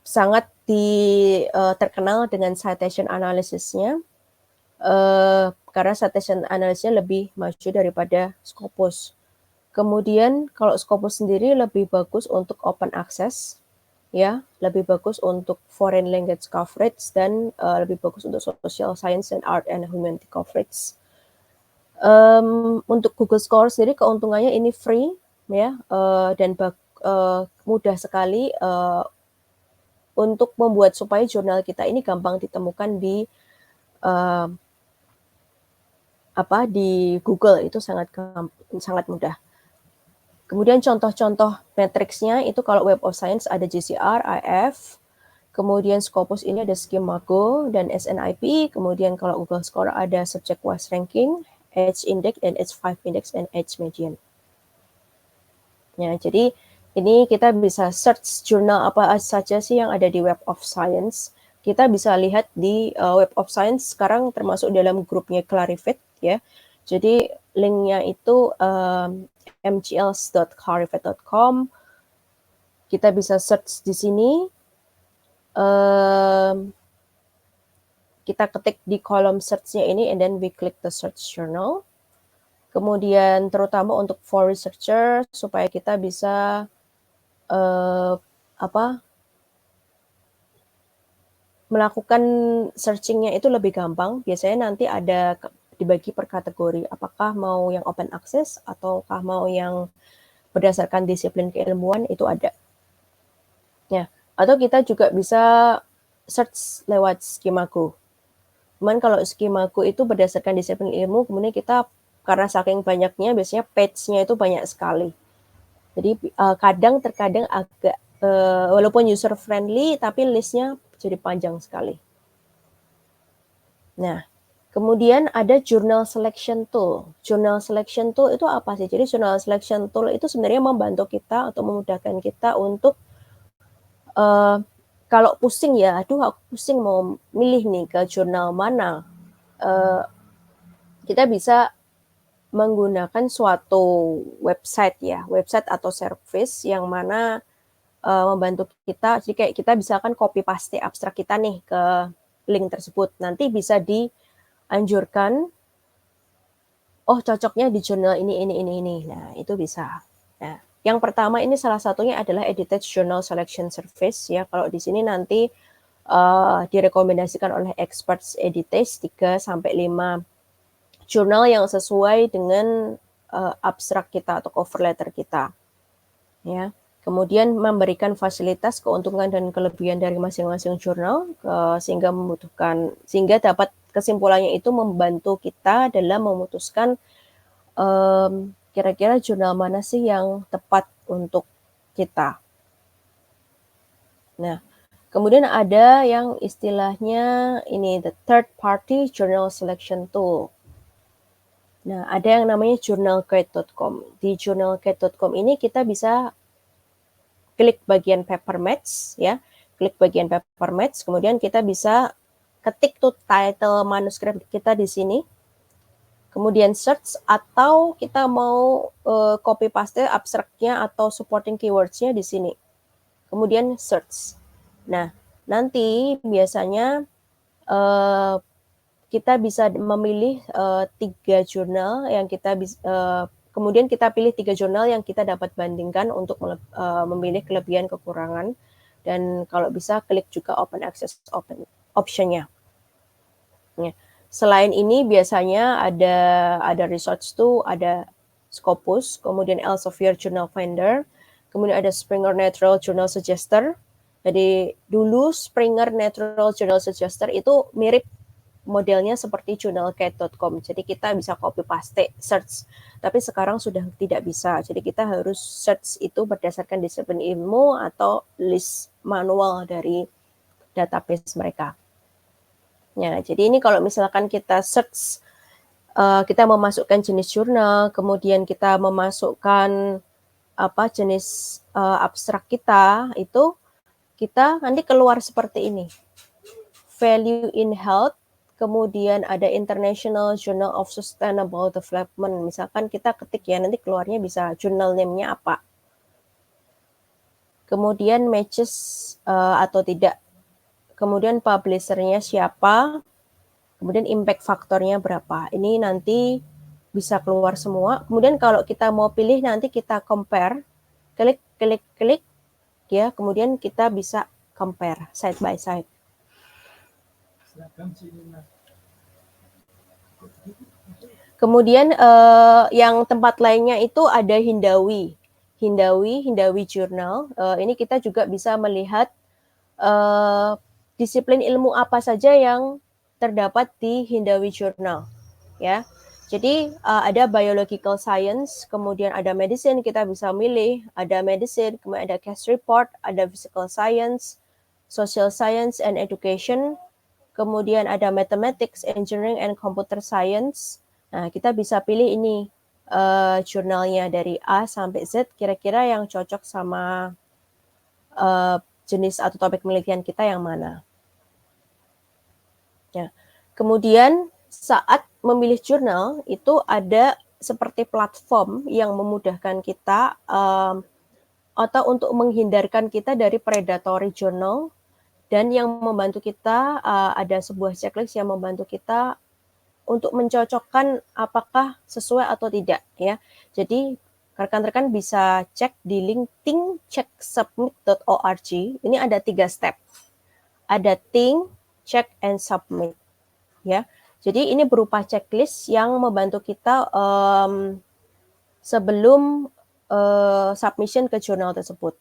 sangat terkenal dengan citation analysis-nya, karena citation analysis-nya lebih maju daripada Scopus. Kemudian kalau Scopus sendiri lebih bagus untuk open access, ya, lebih bagus untuk foreign language coverage, dan lebih bagus untuk social science and art and humanity coverage. Untuk Google Scholar sendiri keuntungannya ini free, ya, dan mudah sekali untuk membuat supaya jurnal kita ini gampang ditemukan di Google, itu sangat mudah. Kemudian contoh-contoh matriksnya itu kalau Web of Science ada JCR, IF, kemudian Scopus ini ada Schemago dan SNIP, kemudian kalau Google Scholar ada Subject Wise Ranking, Edge Index, dan H5 Index, dan Edge Median. Ya, jadi ini kita bisa search jurnal apa saja sih yang ada di Web of Science. Kita bisa lihat di Web of Science sekarang termasuk dalam grupnya Clarivate, ya. Jadi linknya itu mgls.clarivate.com. Kita bisa search di sini. Kita ketik di kolom search-nya ini, and then we click the search journal. Kemudian terutama untuk for researcher, supaya kita bisa melakukan searching-nya itu lebih gampang. Biasanya nanti ada dibagi per kategori, apakah mau yang open access ataukah mau yang berdasarkan disiplin keilmuan, itu ada. Ya, atau kita juga bisa search lewat Schemago. Cuman kalau Schemago itu berdasarkan disiplin ilmu, kemudian kita karena saking banyaknya biasanya page-nya itu banyak sekali. Jadi terkadang agak walaupun user friendly tapi list-nya jadi panjang sekali. Nah, kemudian ada journal selection tool. Journal selection tool itu apa sih? Jadi journal selection tool itu sebenarnya membantu kita atau memudahkan kita untuk kalau pusing ya, aduh aku pusing mau milih nih ke jurnal mana, kita bisa menggunakan suatu website ya, website atau service yang mana membantu kita. Jadi kayak kita bisa kan copy paste abstrak kita nih ke link tersebut, nanti bisa dianjurkan, oh cocoknya di jurnal ini. Nah, itu bisa. Nah, yang pertama ini salah satunya adalah Edited Journal Selection Service ya. Kalau di sini nanti direkomendasikan oleh experts Editage 3-5 jurnal yang sesuai dengan abstrak kita atau cover letter kita. Ya. Kemudian memberikan fasilitas, keuntungan dan kelebihan dari masing-masing jurnal, sehingga dapat kesimpulannya itu membantu kita dalam memutuskan kira-kira jurnal mana sih yang tepat untuk kita. Nah, Kemudian ada yang istilahnya ini, the third party journal selection tool. Nah, ada yang namanya journalguide.com. Di journalguide.com ini kita bisa klik bagian paper match, ya. Klik bagian paper match, kemudian kita bisa ketik tuh title manuskrip kita di sini. Kemudian search, atau kita mau copy paste abstraknya atau supporting keywords-nya di sini. Kemudian search. Nah, nanti biasanya kita bisa memilih 3 jurnal yang kita kemudian kita pilih 3 jurnal yang kita dapat bandingkan untuk memilih kelebihan kekurangan, dan kalau bisa klik juga open access option-nya. Ya. Selain ini biasanya ada research tuh, ada Scopus, kemudian Elsevier Journal Finder, kemudian ada Springer Natural Journal Suggester. Jadi dulu Springer Natural Journal Suggester itu mirip modelnya seperti journalguide.com. Jadi kita bisa copy paste search. Tapi sekarang sudah tidak bisa. Jadi kita harus search itu berdasarkan disiplin ilmu atau list manual dari database mereka. Ya, jadi ini kalau misalkan kita search, kita memasukkan jenis jurnal, kemudian kita memasukkan jenis abstrak kita, itu kita nanti keluar seperti ini. Value in Health, kemudian ada International Journal of Sustainable Development. Misalkan kita ketik ya, nanti keluarnya bisa jurnal name-nya apa. Kemudian matches atau tidak. Kemudian publisher-nya siapa. Kemudian impact faktornya berapa. Ini nanti bisa keluar semua. Kemudian kalau kita mau pilih nanti kita compare. Klik ya, kemudian kita bisa compare side by side. Kemudian yang tempat lainnya itu ada Hindawi Journal. Ini kita juga bisa melihat disiplin ilmu apa saja yang terdapat di Hindawi Journal, ya. Jadi ada biological science, kemudian ada medicine, kita bisa milih, ada medicine, kemudian ada case report, ada physical science, social science and education, kemudian ada mathematics, engineering and computer science. Nah, kita bisa pilih ini jurnalnya dari A sampai Z, kira-kira yang cocok sama jenis atau topik penelitian kita yang mana. Ya. Kemudian saat memilih jurnal itu ada seperti platform yang memudahkan kita atau untuk menghindarkan kita dari predatory journal, dan yang membantu kita ada sebuah checklist yang membantu kita untuk mencocokkan apakah sesuai atau tidak, ya. Jadi rekan-rekan bisa cek di link thinkchecksubmit.org. Ini ada 3 step. Ada think, check, and submit, ya. Jadi ini berupa checklist yang membantu kita sebelum submission ke jurnal tersebut.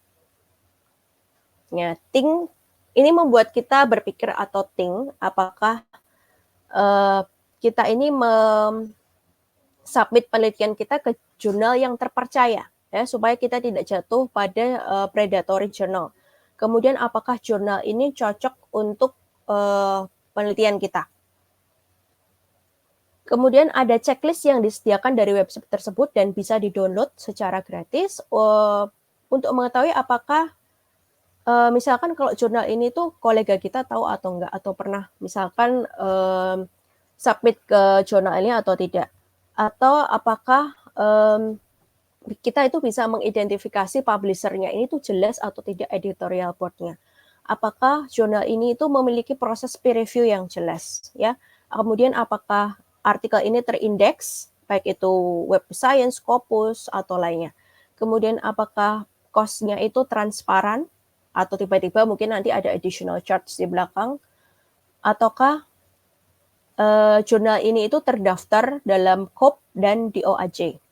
Ya, think ini membuat kita berpikir atau think apakah kita ini submit penelitian kita ke jurnal yang terpercaya, ya, supaya kita tidak jatuh pada predatory journal. Kemudian apakah jurnal ini cocok untuk penelitian kita. Kemudian ada checklist yang disediakan dari website tersebut dan bisa di-download secara gratis untuk mengetahui apakah misalkan kalau jurnal ini tuh kolega kita tahu atau enggak, atau pernah misalkan submit ke jurnal ini atau tidak. Atau apakah kita itu bisa mengidentifikasi publisher-nya ini tuh jelas atau tidak editorial board-nya. Apakah jurnal ini itu memiliki proses peer review yang jelas, ya. Kemudian apakah artikel ini terindeks, baik itu Web of Science, Scopus, atau lainnya. Kemudian apakah cost-nya itu transparan, atau tiba-tiba mungkin nanti ada additional charge di belakang, ataukah jurnal ini itu terdaftar dalam COP dan DOAJ.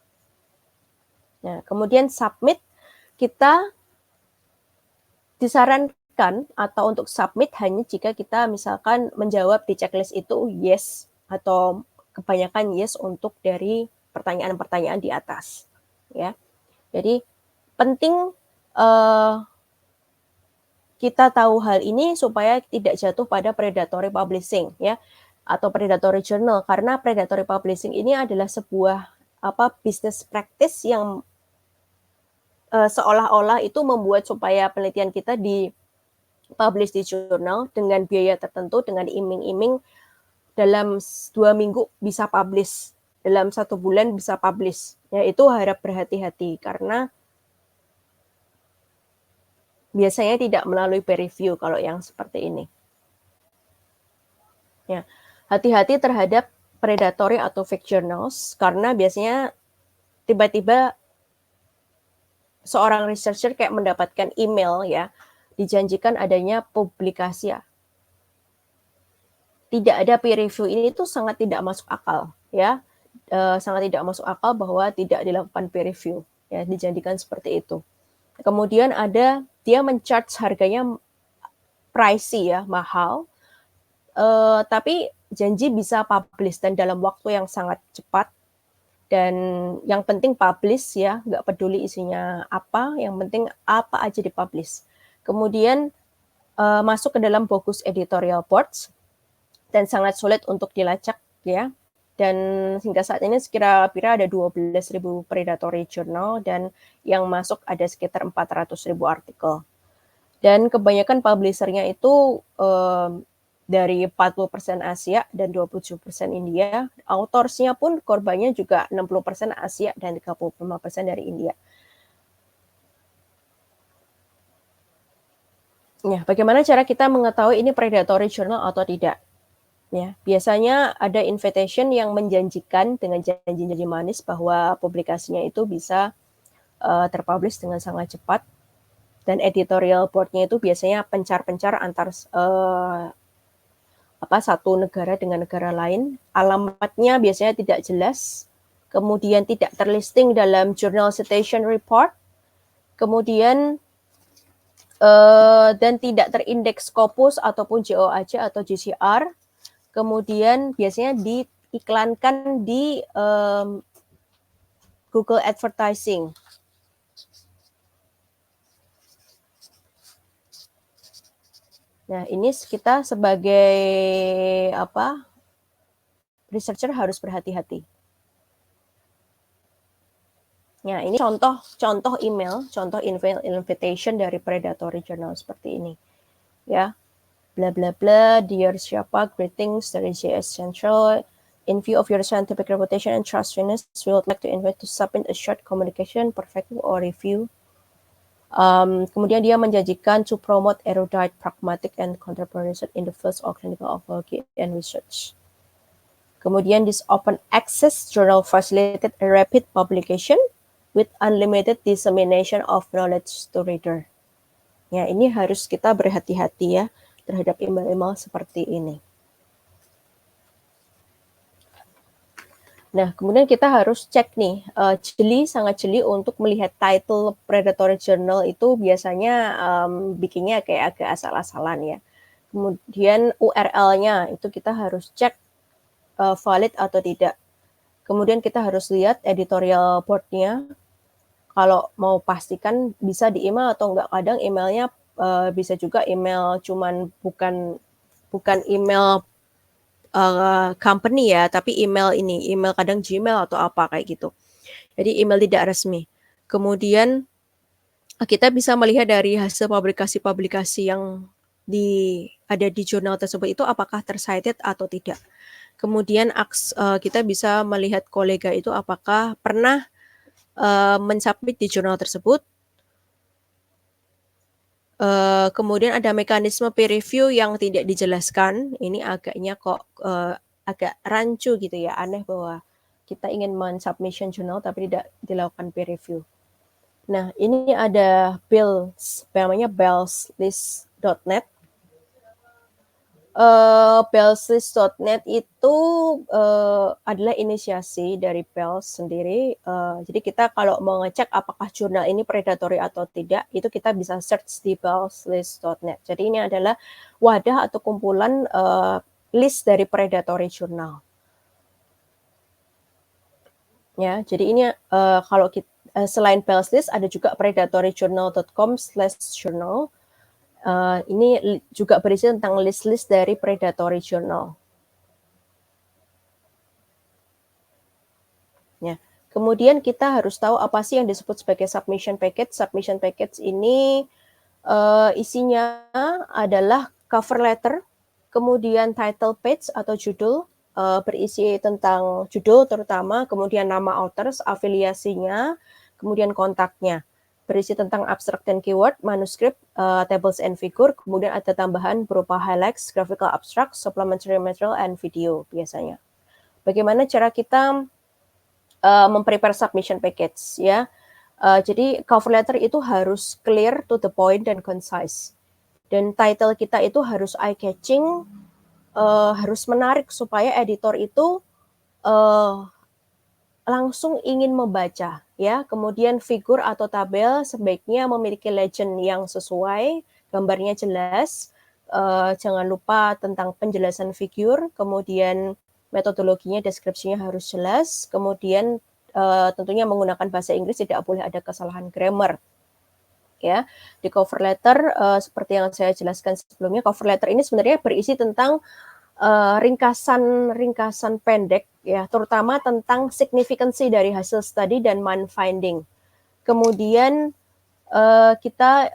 Nah, kemudian submit, kita disarankan atau untuk submit hanya jika kita misalkan menjawab di checklist itu yes, atau kebanyakan yes untuk dari pertanyaan-pertanyaan di atas, ya. Jadi penting kita tahu hal ini supaya tidak jatuh pada predatory publishing ya atau predatory journal, karena predatory publishing ini adalah sebuah business practice yang seolah-olah itu membuat supaya penelitian kita di-publish di jurnal dengan biaya tertentu, dengan iming-iming dalam 2 minggu bisa publish, dalam 1 bulan bisa publish. Ya, itu harap berhati-hati karena biasanya tidak melalui peer review kalau yang seperti ini. Ya, hati-hati terhadap predatory atau fake journals karena biasanya tiba-tiba seorang researcher kayak mendapatkan email ya, dijanjikan adanya publikasi ya. Tidak ada peer review ini tuh sangat tidak masuk akal ya. Sangat tidak masuk akal bahwa tidak dilakukan peer review ya, dijanjikan seperti itu. Kemudian ada dia men-charge harganya pricey ya, mahal. Tapi janji bisa publish dan dalam waktu yang sangat cepat. Dan yang penting publish ya, nggak peduli isinya apa, yang penting apa aja dipublish. Kemudian masuk ke dalam bogus editorial boards dan sangat sulit untuk dilacak ya. Dan hingga saat ini kira-kira ada 12.000 predatory journal dan yang masuk ada sekitar 400.000 artikel. Dan kebanyakan publishernya itu dari 40% Asia dan 27% India. Autorsnya pun korbannya juga 60% Asia dan 35% dari India. Ya, bagaimana cara kita mengetahui ini predatory journal atau tidak? Ya, biasanya ada invitation yang menjanjikan dengan janji-janji manis bahwa publikasinya itu bisa terpublish dengan sangat cepat. Dan editorial board-nya itu biasanya pencar-pencar antar satu negara dengan negara lain, alamatnya biasanya tidak jelas, kemudian tidak terlisting dalam Journal Citation Report, kemudian dan tidak terindeks Scopus ataupun JOAJ atau JCR, kemudian biasanya diiklankan di Google Advertising. Nah, ini kita sebagai researcher harus berhati-hati. Nah, ini contoh email, contoh invitation dari predatory journal seperti ini. Ya. Bla bla bla, dear siapa, greetings dari JS Central. In view of your scientific reputation and trustworthiness, we would like to invite to submit a short communication, perspective or review. Kemudian dia menjanjikan to promote erudite, pragmatic, and contemporary research in the fields of clinical oncology and research. Kemudian this open access journal facilitated a rapid publication with unlimited dissemination of knowledge to reader. Ya, ini harus kita berhati-hati ya terhadap email-email seperti ini. Nah, kemudian kita harus cek nih, sangat jeli untuk melihat title predatory journal itu biasanya bikinnya kayak agak asal-asalan ya. Kemudian URL-nya itu kita harus cek valid atau tidak. Kemudian kita harus lihat editorial board-nya. Kalau mau pastikan bisa di email atau enggak, kadang emailnya bisa juga email cuman bukan email company ya, tapi email kadang Gmail atau apa kayak gitu. Jadi email tidak resmi. Kemudian kita bisa melihat dari hasil publikasi-publikasi yang ada di jurnal tersebut itu apakah tercited atau tidak. Kemudian kita bisa melihat kolega itu apakah pernah mensubmit di jurnal tersebut. Kemudian ada mekanisme peer review yang tidak dijelaskan. Ini agaknya kok agak rancu gitu ya, aneh bahwa kita ingin men-submission jurnal tapi tidak dilakukan peer review. Nah, ini ada namanya bellslist.net. Bellslist.net itu adalah inisiasi dari Bells sendiri. Jadi kita kalau mau ngecek apakah jurnal ini predatory atau tidak, itu kita bisa search di bellslist.net. Jadi ini adalah wadah atau kumpulan list dari predatory journal. Ya, jadi ini kalau kita selain Bellslist ada juga predatoryjournal.com/journal. Ini juga berisi tentang list-list dari predatory journal. Ya. Kemudian kita harus tahu apa sih yang disebut sebagai submission package. Submission package ini isinya adalah cover letter, kemudian title page atau judul, berisi tentang judul terutama, kemudian nama authors, afiliasinya, kemudian kontaknya. Berisi tentang abstract dan keyword, manuskrip, tables and figure, kemudian ada tambahan berupa highlights, graphical abstract, supplementary material, and video biasanya. Bagaimana cara kita memprepare submission package ya? Jadi cover letter itu harus clear, to the point, dan concise. Dan title kita itu harus eye-catching, harus menarik supaya editor itu langsung ingin membaca. Ya, kemudian figur atau tabel sebaiknya memiliki legend yang sesuai, gambarnya jelas. Jangan lupa tentang penjelasan figur, kemudian metodologinya, deskripsinya harus jelas, kemudian tentunya menggunakan bahasa Inggris, tidak boleh ada kesalahan grammar. Ya, di cover letter seperti yang saya jelaskan sebelumnya, cover letter ini sebenarnya berisi tentang ringkasan pendek ya, terutama tentang signifikansi dari hasil studi dan mind finding. Kemudian kita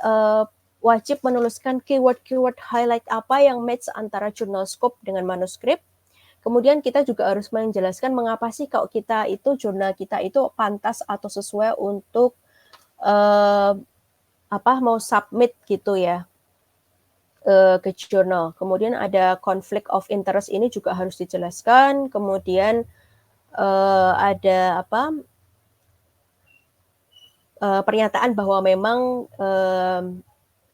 wajib menuliskan keyword-keyword highlight apa yang match antara journal scope dengan manuskrip. Kemudian kita juga harus menjelaskan mengapa sih kalau kita itu jurnal kita itu pantas atau sesuai untuk mau submit gitu ya ke jurnal. Kemudian ada conflict of interest, ini juga harus dijelaskan. Kemudian ada pernyataan bahwa memang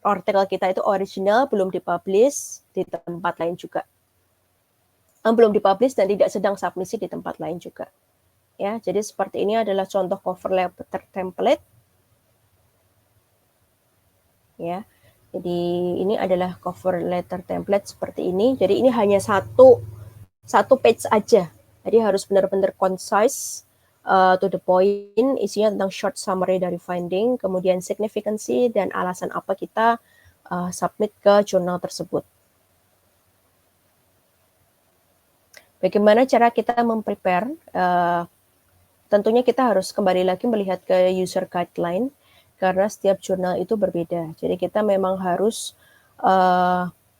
artikel kita itu original, belum dipublish di tempat lain juga. Belum dipublish dan tidak sedang submisi di tempat lain juga. Ya, jadi seperti ini adalah contoh cover letter template. Ya, jadi ini adalah cover letter template seperti ini. Jadi ini hanya satu page aja. Jadi harus benar-benar concise, to the point, isinya tentang short summary dari finding, kemudian signifikansi dan alasan apa kita submit ke jurnal tersebut. Bagaimana cara kita memprepare? Tentunya kita harus kembali lagi melihat ke user guideline, karena setiap jurnal itu berbeda. Jadi kita memang harus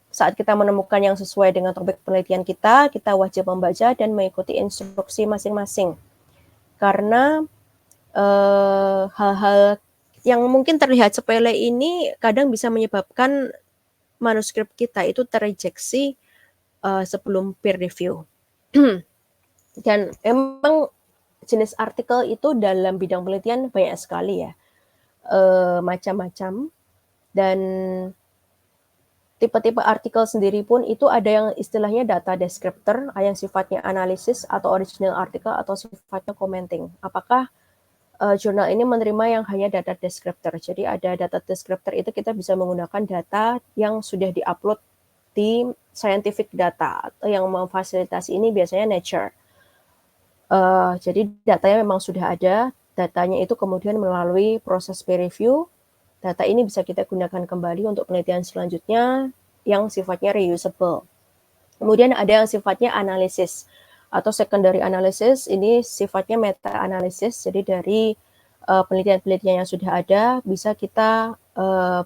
saat kita menemukan yang sesuai dengan topik penelitian kita wajib membaca dan mengikuti instruksi masing-masing. Karena hal-hal yang mungkin terlihat sepele ini kadang bisa menyebabkan manuskrip kita itu terrejeksi sebelum peer review. Dan emang jenis artikel itu dalam bidang penelitian banyak sekali ya, macam-macam, dan tipe-tipe artikel sendiri pun itu ada yang istilahnya data descriptor, yang sifatnya analisis atau original artikel atau sifatnya commenting. Apakah jurnal ini menerima yang hanya data descriptor? Jadi ada data descriptor itu kita bisa menggunakan data yang sudah diupload di scientific data, atau yang memfasilitasi ini biasanya Nature. Jadi datanya memang sudah ada, datanya itu kemudian melalui proses peer review, data ini bisa kita gunakan kembali untuk penelitian selanjutnya yang sifatnya reusable. Kemudian ada yang sifatnya analisis atau secondary analysis, ini sifatnya meta-analisis, jadi dari penelitian-penelitian yang sudah ada bisa kita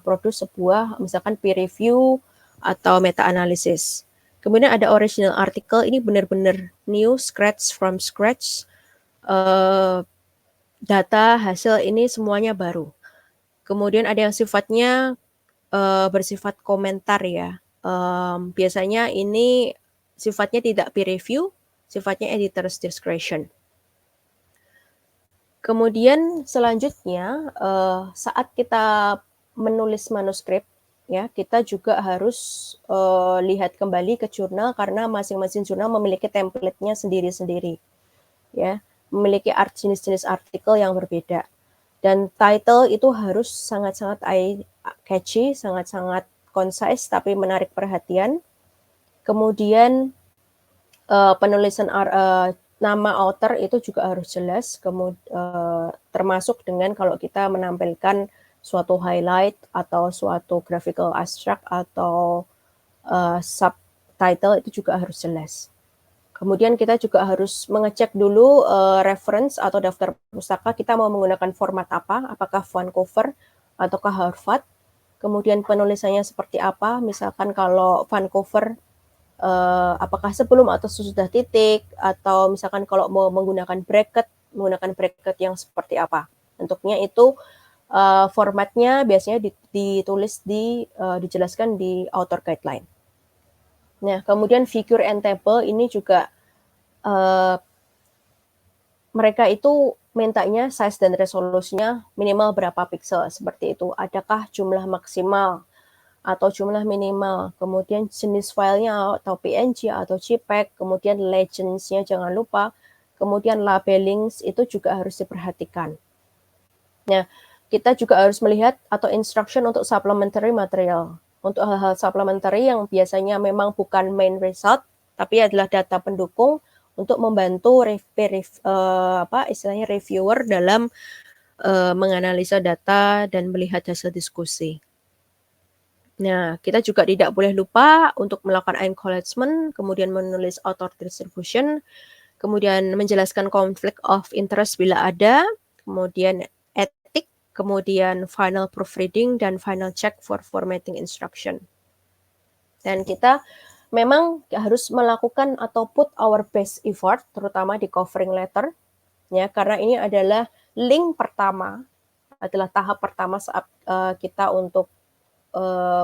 produce sebuah misalkan peer review atau meta-analisis. Kemudian ada original article, ini benar-benar new, from scratch, data, hasil ini semuanya baru. Kemudian ada yang sifatnya bersifat komentar ya. Biasanya ini sifatnya tidak peer review, sifatnya editor's discretion. Kemudian selanjutnya saat kita menulis manuskrip, ya, kita juga harus lihat kembali ke jurnal karena masing-masing jurnal memiliki template-nya sendiri-sendiri, ya, memiliki jenis-jenis artikel yang berbeda. Dan title itu harus sangat-sangat eye-catchy, sangat-sangat concise tapi menarik perhatian. Kemudian penulisan nama author itu juga harus jelas, termasuk dengan kalau kita menampilkan suatu highlight atau suatu graphical abstract atau subtitle itu juga harus jelas. Kemudian kita juga harus mengecek dulu reference atau daftar pustaka kita mau menggunakan format apa, apakah Vancouver ataukah Harvard. Kemudian penulisannya seperti apa, misalkan kalau Vancouver apakah sebelum atau sesudah titik, atau misalkan kalau mau menggunakan bracket yang seperti apa. Bentuknya itu formatnya biasanya ditulis dijelaskan di author guideline. Nah, kemudian figure and table ini juga mereka itu mintanya size dan resolusinya minimal berapa pixel seperti itu. Adakah jumlah maksimal atau jumlah minimal, kemudian jenis filenya atau PNG atau JPEG, kemudian legends-nya jangan lupa, kemudian labeling itu juga harus diperhatikan. Nah, kita juga harus melihat atau instruction untuk supplementary material. Untuk hal-hal supplementary yang biasanya memang bukan main result, tapi adalah data pendukung untuk membantu istilahnya reviewer dalam menganalisa data dan melihat hasil diskusi. Nah, kita juga tidak boleh lupa untuk melakukan acknowledgement, kemudian menulis author distribution, kemudian menjelaskan conflict of interest bila ada, kemudian etik, kemudian final proofreading, dan final check for formatting instruction. Dan kita memang harus melakukan atau put our best effort, terutama di covering letter, ya, karena ini adalah link pertama, adalah tahap pertama saat kita untuk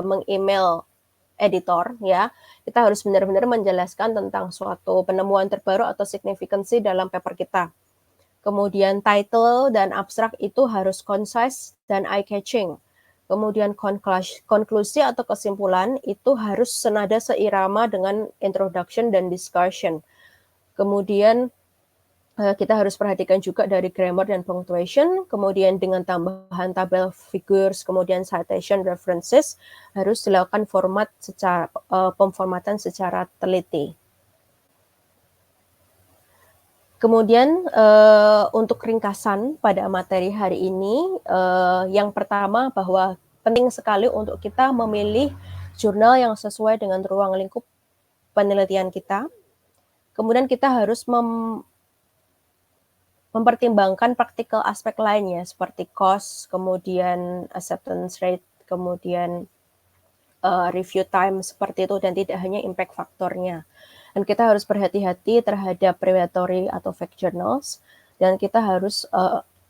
meng-email editor, ya, kita harus benar-benar menjelaskan tentang suatu penemuan terbaru atau signifikansi dalam paper kita. Kemudian title dan abstrak itu harus concise dan eye-catching. Kemudian konklusi atau kesimpulan itu harus senada seirama dengan introduction dan discussion. Kemudian kita harus perhatikan juga dari grammar dan punctuation, kemudian dengan tambahan tabel figures, kemudian citation references, harus dilakukan pemformatan secara teliti. Kemudian untuk ringkasan pada materi hari ini, yang pertama bahwa penting sekali untuk kita memilih jurnal yang sesuai dengan ruang lingkup penelitian kita. Kemudian kita harus mempertimbangkan praktikal aspek lainnya seperti cost, kemudian acceptance rate, kemudian review time seperti itu, dan tidak hanya impact faktornya. Dan kita harus berhati-hati terhadap predatory atau fake journals, dan kita harus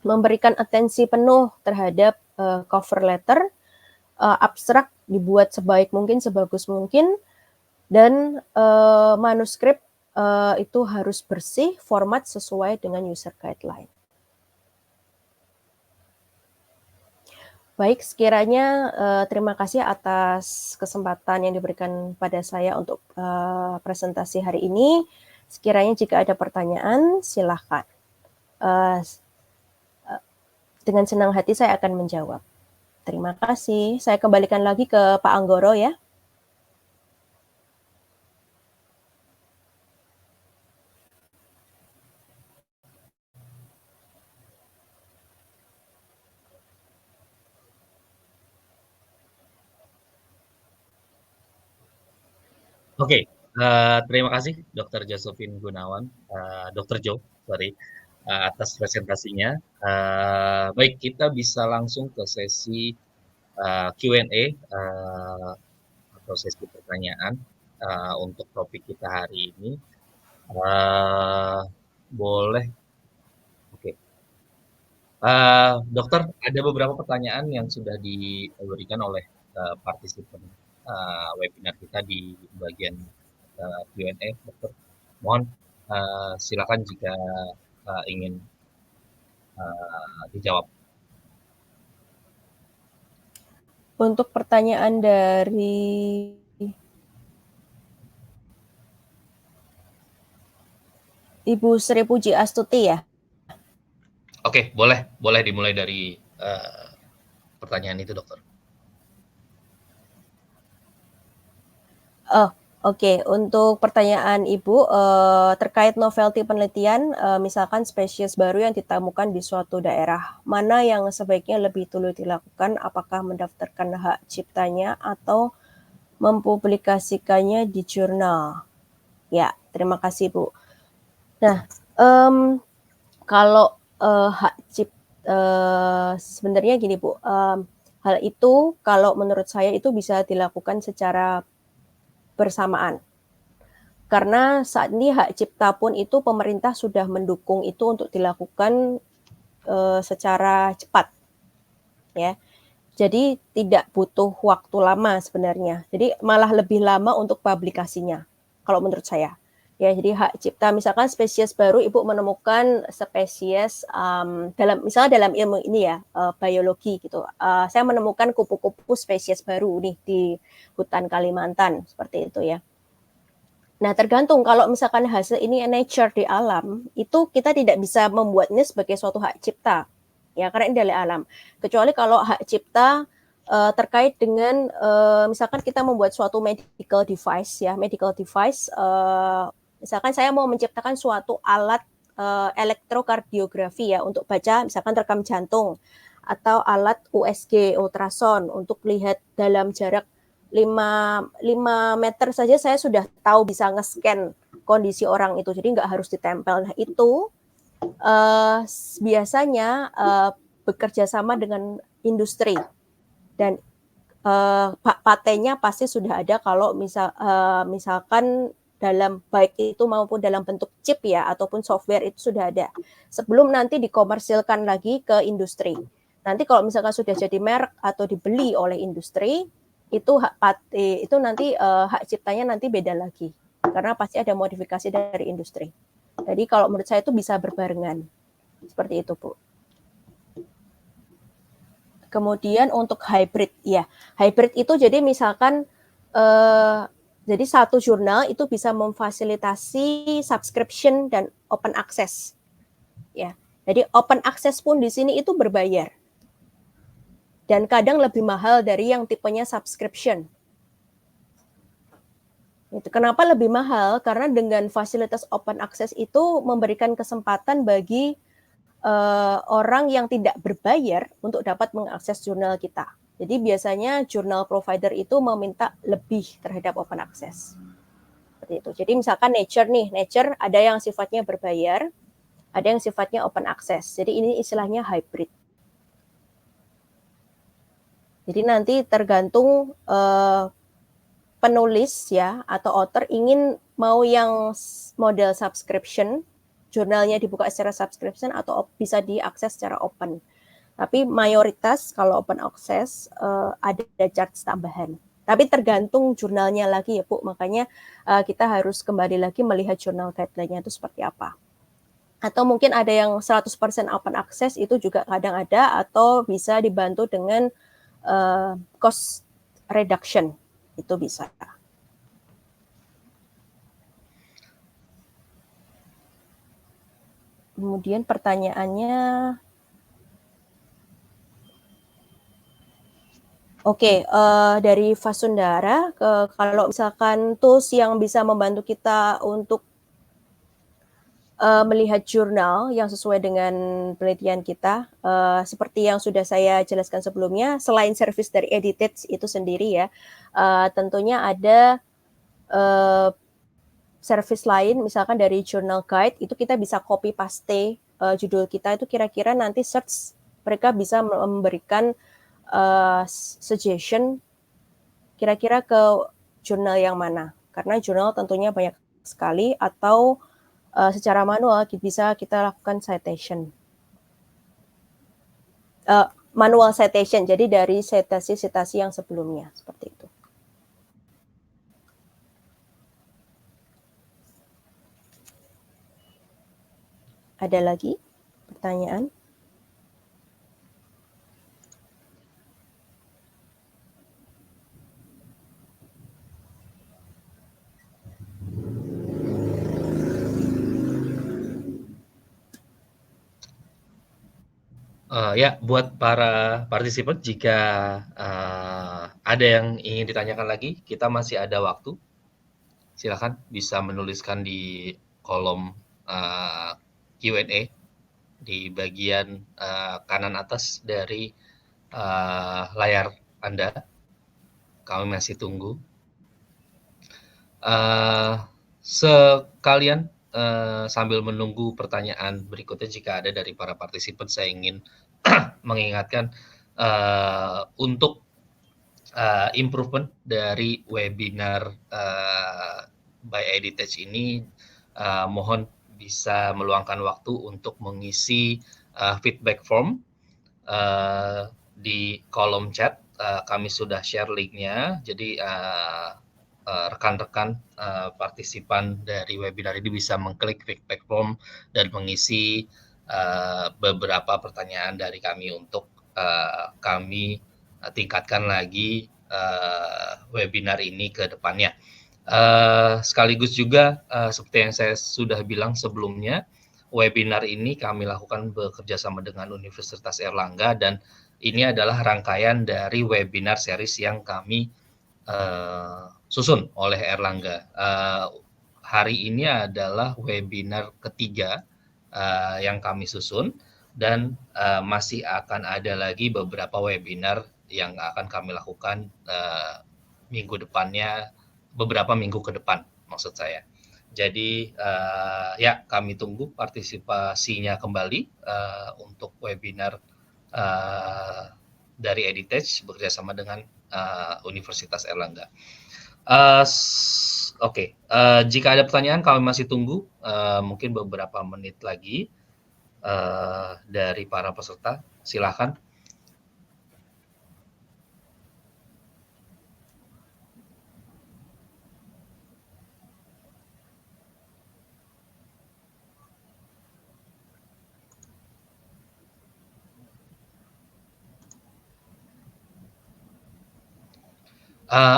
memberikan atensi penuh terhadap cover letter, abstrak dibuat sebaik mungkin, sebagus mungkin, dan manuskrip itu harus bersih, format sesuai dengan user guideline. Baik, sekiranya terima kasih atas kesempatan yang diberikan pada saya untuk presentasi hari ini. Sekiranya jika ada pertanyaan, silakan. Dengan senang hati saya akan menjawab. Terima kasih. Saya kembalikan lagi ke Pak Anggoro ya. Oke, terima kasih Dr. Josephine Gunawan, Dr. Jo, sorry, atas presentasinya. Baik, kita bisa langsung ke sesi Q&A atau sesi pertanyaan untuk topik kita hari ini. Boleh, oke. Dokter, ada beberapa pertanyaan yang sudah diberikan oleh partisipan webinar kita di bagian Q&A, Dokter. Mohon silakan jika ingin dijawab. Untuk pertanyaan dari Ibu Sri Puji Astuti ya? Oke, boleh dimulai dari pertanyaan itu, Dokter. Oke, untuk pertanyaan Ibu, terkait novelty penelitian, misalkan spesies baru yang ditemukan di suatu daerah, mana yang sebaiknya lebih dulu dilakukan? Apakah mendaftarkan hak ciptanya atau mempublikasikannya di jurnal? Ya, terima kasih, Bu. Nah, kalau, hak sebenarnya gini, Bu, hal itu kalau menurut saya itu bisa dilakukan secara bersamaan. Karena saat ini hak cipta pun itu pemerintah sudah mendukung itu untuk dilakukan secara cepat, ya. Jadi tidak butuh waktu lama sebenarnya. Jadi malah lebih lama untuk publikasinya, kalau menurut saya. Ya, jadi hak cipta misalkan spesies baru Ibu menemukan spesies misalnya dalam ilmu ini ya, biologi gitu. Saya menemukan kupu-kupu spesies baru nih di hutan Kalimantan, seperti itu ya. Nah, tergantung kalau misalkan hasil ini nature di alam, itu kita tidak bisa membuatnya sebagai suatu hak cipta. Ya, karena ini dari alam. Kecuali kalau hak cipta terkait dengan misalkan kita membuat suatu medical device ya, misalkan saya mau menciptakan suatu alat elektrokardiografi ya untuk baca misalkan rekam jantung atau alat USG ultrasound untuk lihat dalam jarak 5 meter saja saya sudah tahu bisa nge-scan kondisi orang itu, jadi nggak harus ditempel. Nah, itu biasanya bekerja sama dengan industri dan patennya pasti sudah ada kalau misalkan dalam baik itu maupun dalam bentuk chip ya ataupun software itu sudah ada sebelum nanti dikomersilkan lagi ke industri. Nanti kalau misalkan sudah jadi merek atau dibeli oleh industri itu nanti hak ciptanya nanti beda lagi karena pasti ada modifikasi dari industri. Jadi kalau menurut saya itu bisa berbarengan seperti itu, Bu. Kemudian untuk hybrid, ya hybrid itu jadi misalkan jadi satu jurnal itu bisa memfasilitasi subscription dan open access, ya. Jadi open access pun di sini itu berbayar dan kadang lebih mahal dari yang tipenya subscription. Itu kenapa lebih mahal? Karena dengan fasilitas open access itu memberikan kesempatan bagi orang yang tidak berbayar untuk dapat mengakses jurnal kita. Jadi biasanya jurnal provider itu meminta lebih terhadap open access. Seperti itu. Jadi misalkan Nature ada yang sifatnya berbayar, ada yang sifatnya open access. Jadi ini istilahnya hybrid. Jadi nanti tergantung penulis ya atau author ingin mau yang model subscription, jurnalnya dibuka secara subscription atau bisa diakses secara open. Tapi mayoritas kalau open access ada charge tambahan. Tapi tergantung jurnalnya lagi ya Bu, makanya kita harus kembali lagi melihat jurnal guideline-nya itu seperti apa. Atau mungkin ada yang 100% open access itu juga kadang ada atau bisa dibantu dengan cost reduction, itu bisa. Kemudian pertanyaannya, oke, dari Fasundara, kalau misalkan tools yang bisa membantu kita untuk melihat jurnal yang sesuai dengan penelitian kita, seperti yang sudah saya jelaskan sebelumnya, selain service dari Editage itu sendiri ya, tentunya ada service lain, misalkan dari Journal Guide, itu kita bisa copy paste judul kita itu kira-kira nanti search, mereka bisa memberikan suggestion kira-kira ke jurnal yang mana, karena jurnal tentunya banyak sekali atau secara manual bisa kita lakukan citation. Manual citation, jadi dari sitasi-sitasi yang sebelumnya, seperti itu. Ada lagi pertanyaan? Ya, buat para partisipan jika ada yang ingin ditanyakan lagi, kita masih ada waktu. silakan bisa menuliskan di kolom Q&A di bagian kanan atas dari layar Anda. Kami masih tunggu. Sekalian sambil menunggu pertanyaan berikutnya jika ada dari para partisipan, saya ingin mengingatkan untuk improvement dari webinar by EdTech ini, mohon bisa meluangkan waktu untuk mengisi feedback form di kolom chat. Kami sudah share linknya, jadi rekan-rekan partisipan dari webinar ini bisa mengklik feedback form dan mengisi beberapa pertanyaan dari kami untuk kami tingkatkan lagi webinar ini ke depannya. Sekaligus juga seperti yang saya sudah bilang sebelumnya, webinar ini kami lakukan bekerja sama dengan Universitas Airlangga, dan ini adalah rangkaian dari webinar series yang kami susun oleh Airlangga. Hari ini adalah webinar ketiga yang kami susun, dan masih akan ada lagi beberapa webinar yang akan kami lakukan minggu depannya, beberapa minggu ke depan maksud saya. Jadi ya, kami tunggu partisipasinya kembali untuk webinar dari EdTech bekerjasama dengan Universitas Airlangga. Oke, jika ada pertanyaan kami masih tunggu mungkin beberapa menit lagi dari para peserta. Silakan.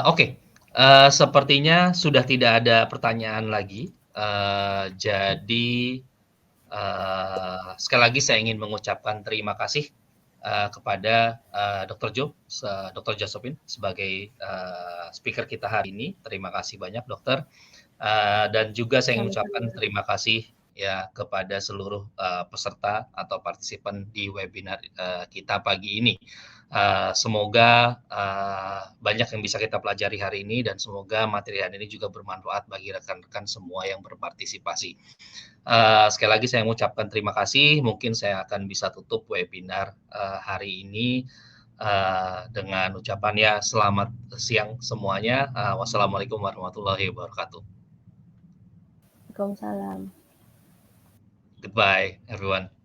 Oke, sepertinya sudah tidak ada pertanyaan lagi. Jadi sekali lagi saya ingin mengucapkan terima kasih kepada Dr. Josephine sebagai speaker kita hari ini. Terima kasih banyak, Dokter. Dan juga saya ingin mengucapkan terima kasih ya kepada seluruh peserta atau partisipan di webinar kita pagi ini. Semoga banyak yang bisa kita pelajari hari ini, dan semoga materi hari ini juga bermanfaat bagi rekan-rekan semua yang berpartisipasi. Sekali lagi saya mengucapkan terima kasih. Mungkin saya akan bisa tutup webinar hari ini dengan ucapan ya selamat siang semuanya. Wassalamualaikum warahmatullahi wabarakatuh. Waalaikumsalam. Goodbye, everyone.